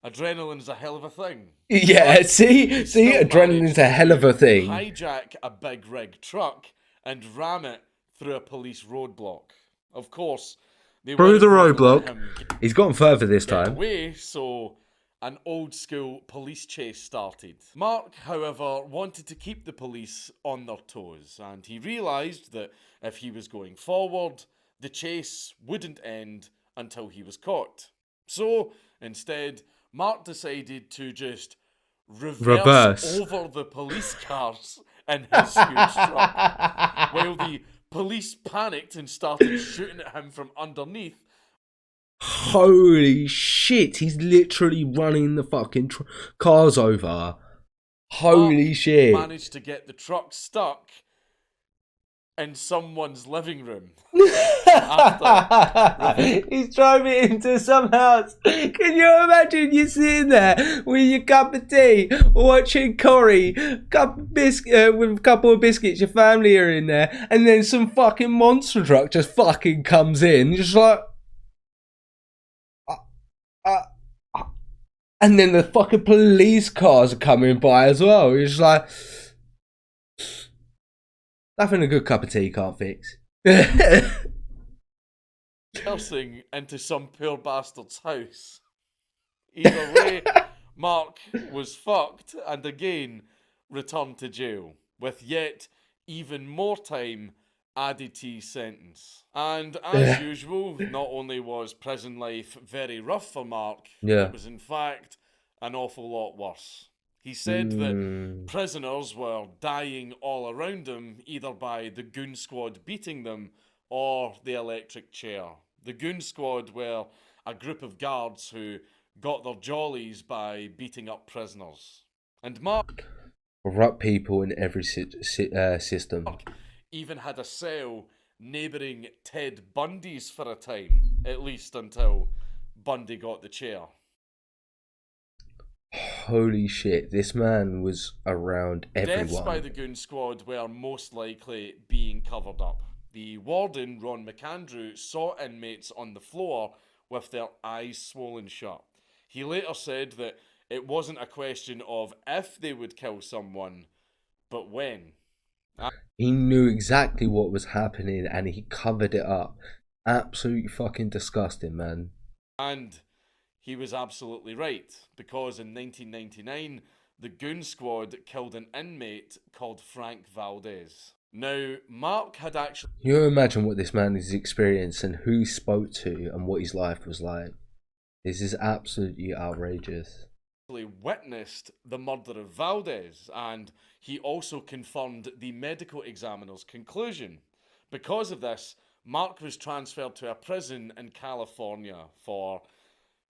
Adrenaline's a hell of a thing.
Yeah, see, adrenaline's a hell of a thing.
Hijack a big rig truck and ram it through a police roadblock. Of course,
through the roadblock. He's gotten further this time.
Away, so an old school police chase started. Mark, however, wanted to keep the police on their toes, and he realised that if he was going forward, the chase wouldn't end until he was caught. So, instead, Mark decided to just reverse over the police cars in his huge truck, while the police panicked and started shooting at him from underneath.
Holy shit, he's literally running the fucking cars over. Holy shit.
Managed to get the truck stuck in someone's living room.
He's driving it into some house. Can you imagine you sitting there with your cup of tea, watching Corrie, with a couple of biscuits, your family are in there, and then some fucking monster truck just fucking comes in, just like... and then the fucking police cars are coming by as well. It's like... nothing a good cup of tea can't fix.
Cursing into some poor bastard's house. Either way, Mark was fucked and again returned to jail, with yet even more time added to his sentence. And as usual, not only was prison life very rough for Mark, it was in fact an awful lot worse. He said that prisoners were dying all around him, either by the goon squad beating them or the electric chair. The goon squad were a group of guards who got their jollies by beating up prisoners. And Mark...
corrupt people in every system.
Mark even had a cell neighbouring Ted Bundy's for a time, at least until Bundy got the chair.
Holy shit, this man was around everyone.
Deaths by the goon squad were most likely being covered up. The warden, Ron McAndrew, saw inmates on the floor with their eyes swollen shut. He later said that it wasn't a question of if they would kill someone, but when.
He knew exactly what was happening and he covered it up. Absolutely fucking disgusting, man.
And he was absolutely right, because in 1999, the goon squad killed an inmate called Frank Valdez. Now, Mark had actually...
you imagine what this man is experiencing and who he spoke to and what his life was like. This is absolutely outrageous.
Witnessed the murder of Valdez, and he also confirmed the medical examiner's conclusion. Because of this, Mark was transferred to a prison in California for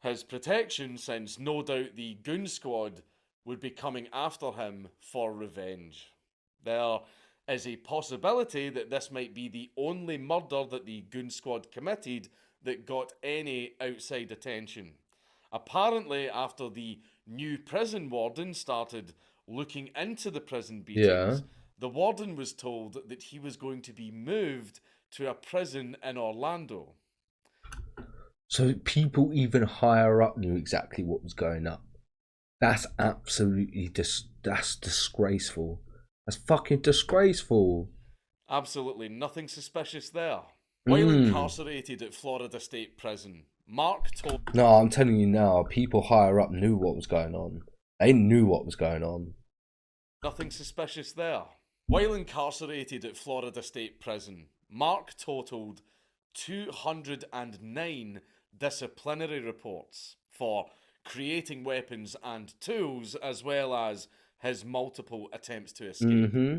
his protection, since no doubt the goon squad would be coming after him for revenge. There is a possibility that this might be the only murder that the goon squad committed that got any outside attention. Apparently, after the new prison warden started looking into the prison
Yeah.
beatings, the warden was told that he was going to be moved to a prison in Orlando.
So people even higher up knew exactly what was going on. That's absolutely that's disgraceful. That's fucking disgraceful.
Absolutely nothing suspicious there. While
Mm.
incarcerated at Florida State Prison, Mark told...
No, I'm telling you now, people higher up knew what was going on. They knew what was going on.
Nothing suspicious there. While incarcerated at Florida State Prison, Mark totaled 209 disciplinary reports for creating weapons and tools, as well as his multiple attempts to escape.
Mm-hmm.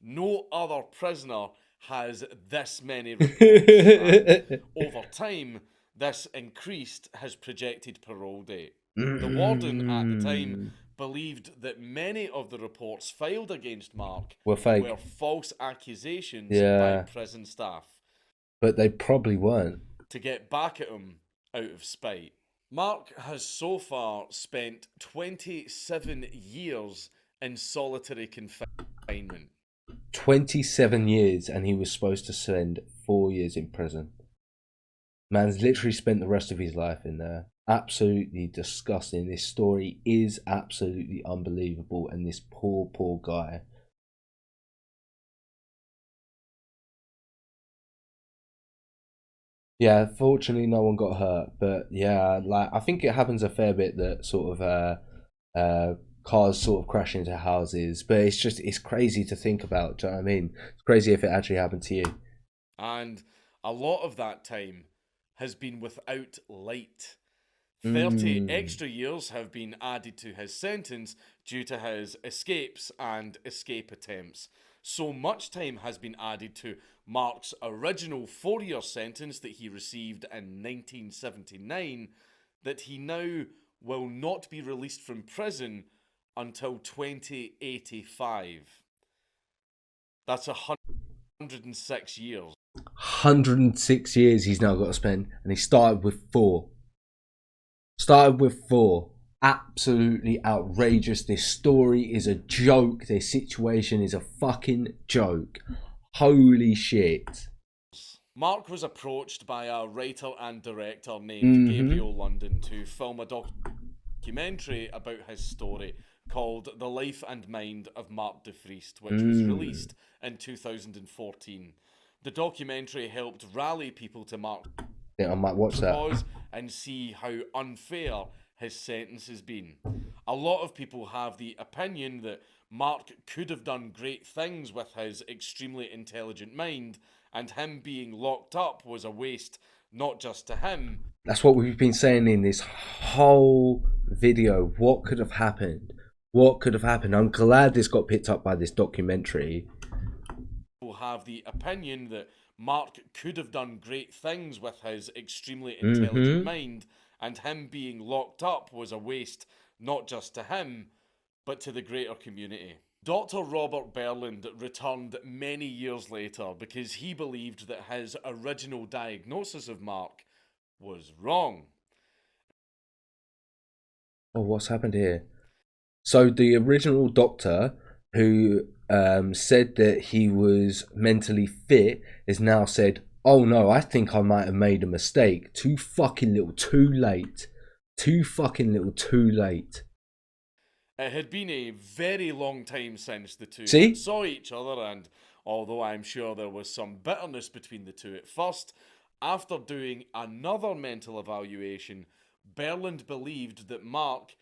No other prisoner has this many reports. Over time, this increased his projected parole date. The warden at the time believed that many of the reports filed against Mark
were fake.
were false accusations
Yeah.
by prison staff.
But they probably weren't.
To get back at him out of spite. Mark has so far spent 27 years in solitary confinement.
27 years, and he was supposed to spend 4 years in prison. Man's literally spent the rest of his life in there. Absolutely disgusting. This story is absolutely unbelievable, and this poor guy. Yeah, fortunately no one got hurt, but yeah, like I think it happens a fair bit that sort of cars sort of crash into houses, but it's crazy to think about. Do you know what I mean? It's crazy if it actually happened to you.
And a lot of that time has been without light. 30 extra years have been added to his sentence due to his escapes and escape attempts. So much time has been added to Mark's original 4-year sentence that he received in 1979 that he now will not be released from prison until 2085. That's 106 years.
106 years he's now got to spend, and he started with 4. Started with 4. Absolutely outrageous. This story is a joke. This situation is a fucking joke. Holy shit.
Mark was approached by a writer and director named Gabriel London to film a documentary about his story called The Life and Mind of Mark Defriest, which was released in 2014. The documentary helped rally people to Mark.
I might watch that.
Pause and see how unfair his sentence has been. A lot of people have the opinion that Mark could have done great things with his extremely intelligent mind, and him being locked up was a waste, not just to him.
That's what we've been saying in this whole video. What could have happened? What could have happened? I'm glad this got picked up by this documentary.
People have the opinion that Mark could have done great things with his extremely intelligent mind, and him being locked up was a waste, not just to him, but to the greater community. Dr. Robert Berland returned many years later because he believed that his original diagnosis of Mark was wrong.
Oh, what's happened here? So the original doctor who said that he was mentally fit has now said, oh no, I think I might have made a mistake. Too fucking little, too late. Too fucking little, too late.
It had been a very long time since the two saw each other, and although I'm sure there was some bitterness between the two at first, after doing another mental evaluation, Berland believed that Mark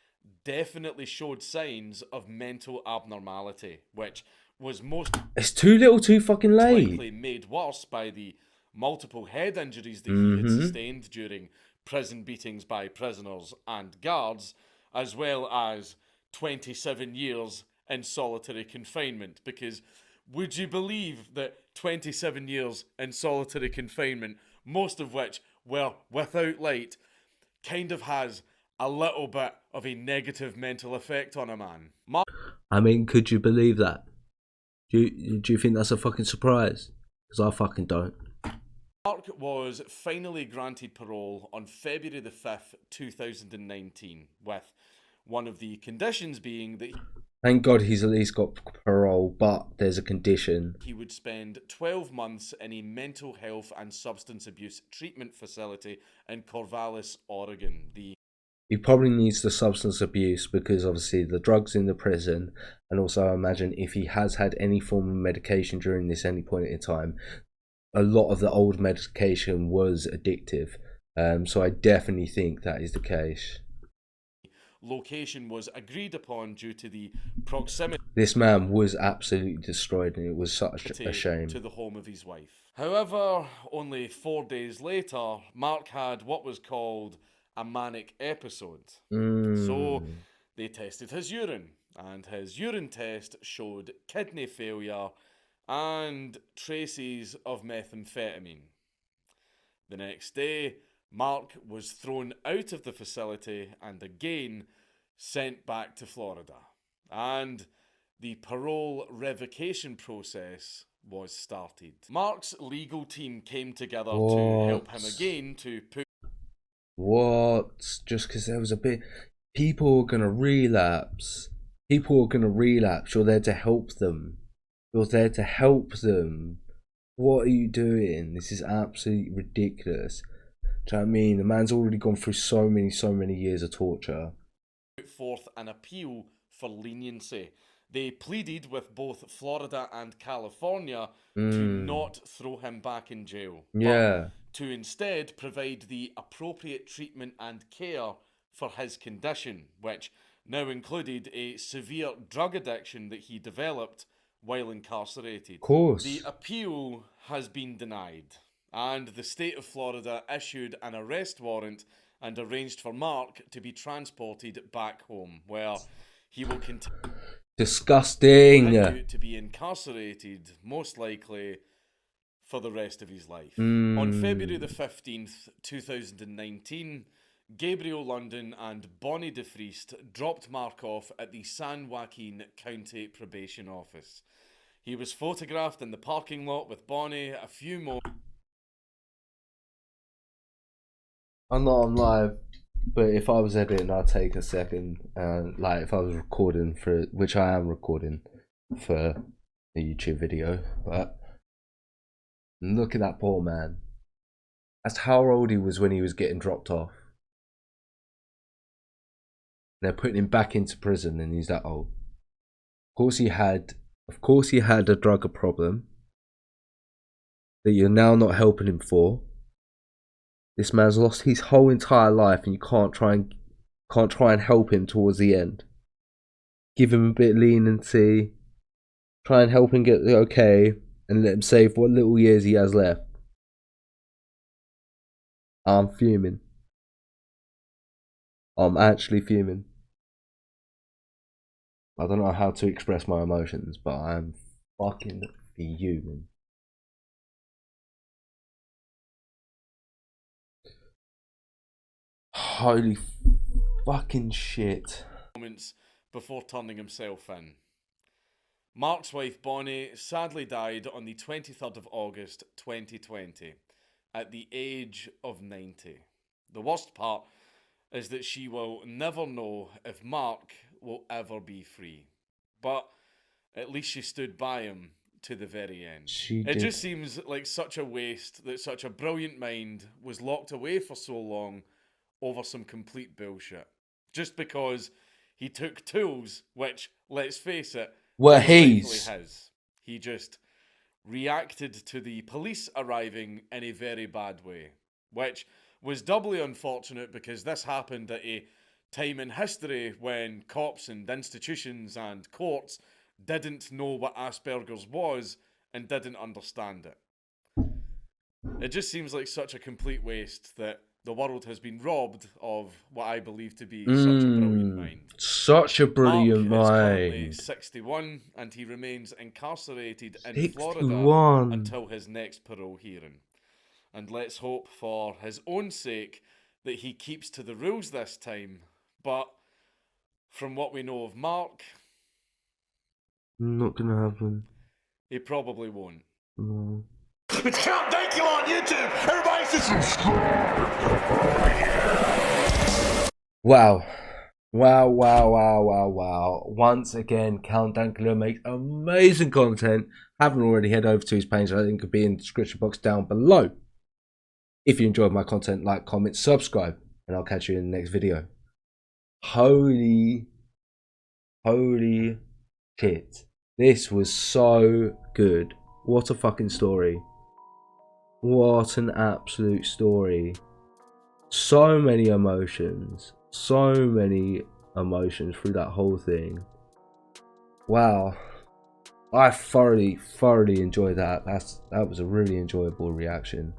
definitely showed signs of mental abnormality, which was most
it's too little, too fucking late.
likely made worse by the multiple head injuries that he had sustained during prison beatings by prisoners and guards, as well as 27 years in solitary confinement. Because would you believe that 27 years in solitary confinement, most of which were without light, kind of has a little bit of a negative mental effect on a man?
I mean, could you believe that? Do you think that's a fucking surprise? Because I fucking don't.
Mark was finally granted parole on February the 5th, 2019, with one of the conditions being that
Thank God he's at least got parole, but there's a condition.
He would spend 12 months in a mental health and substance abuse treatment facility in Corvallis, Oregon.
He probably needs the substance abuse because obviously the drugs in the prison, and also I imagine if he has had any form of medication during this any point in time, a lot of the old medication was addictive. So I definitely think that is the case.
Location was agreed upon due to the proximity.
This man was absolutely destroyed, and it was such a shame.
To the home of his wife. However, only 4 days later, Mark had what was called a manic episode. So they tested his urine, and his urine test showed kidney failure and traces of methamphetamine. The next day, Mark was thrown out of the facility and again sent back to Florida. And the parole revocation process was started. Mark's legal team came together to help him again to put...
What? Just because there was a bit... People are going to relapse. People are going to relapse. You're there to help them. You're there to help them. What are you doing? This is absolutely ridiculous. Do you know what I mean? The man's already gone through so many years of torture.
Put forth an appeal for leniency. They pleaded with both Florida and California to not throw him back in jail.
Yeah.
But to instead provide the appropriate treatment and care for his condition, which now included a severe drug addiction that he developed while incarcerated.
Of course.
The appeal has been denied, and the state of Florida issued an arrest warrant and arranged for Mark to be transported back home, where he will continue to be incarcerated, most likely for the rest of his life. On February the 15th, 2019, Gabriel London and Bonnie Defriest dropped Mark off at the San Joaquin County Probation Office. He was photographed in the parking lot with Bonnie a few more...
I'm not on live, but if I was editing, I'd take a second. Like if I was recording for, which I am recording for a YouTube video, but look at that poor man. That's how old he was when he was getting dropped off. They're putting him back into prison, and he's that old. Of course, he had a drug problem that you're now not helping him for. This man's lost his whole entire life, and you can't try and help him towards the end. Give him a bit of leniency. Try and help him get okay, and let him save what little years he has left. I'm fuming. I'm actually fuming. I don't know how to express my emotions, but I'm fucking fuming. Holy fucking shit.
Moments before turning himself in. Mark's wife Bonnie sadly died on the 23rd of August 2020 at the age of 90. The worst part is that she will never know if Mark will ever be free. But at least she stood by him to the very end. It just seems like such a waste that such a brilliant mind was locked away for so long over some complete bullshit. Just because he took tools, which, let's face it,
were his.
He just reacted to the police arriving in a very bad way, which was doubly unfortunate because this happened at a time in history when cops and institutions and courts didn't know what Asperger's was and didn't understand it. It just seems like such a complete waste that the world has been robbed of what I believe to be such a brilliant mind.
Such a brilliant
Mark
mind.
is currently 61 and he remains incarcerated in Florida until his next parole hearing. And let's hope for his own sake that he keeps to the rules this time. But from what we know of Mark,
not gonna happen.
He probably won't.
No.
It's Count Thank You on YouTube. Everybody should subscribe.
Wow. Wow, wow, wow, wow, wow. Once again, Count Dankula makes amazing content. Haven't already, head over to his page. I think it'll be in the description box down below. If you enjoyed my content, like, comment, subscribe, and I'll catch you in the next video. Holy shit. This was so good. What a fucking story. What an absolute story. So many emotions. So many emotions through that whole thing. Wow. I thoroughly enjoyed that. That was a really enjoyable reaction.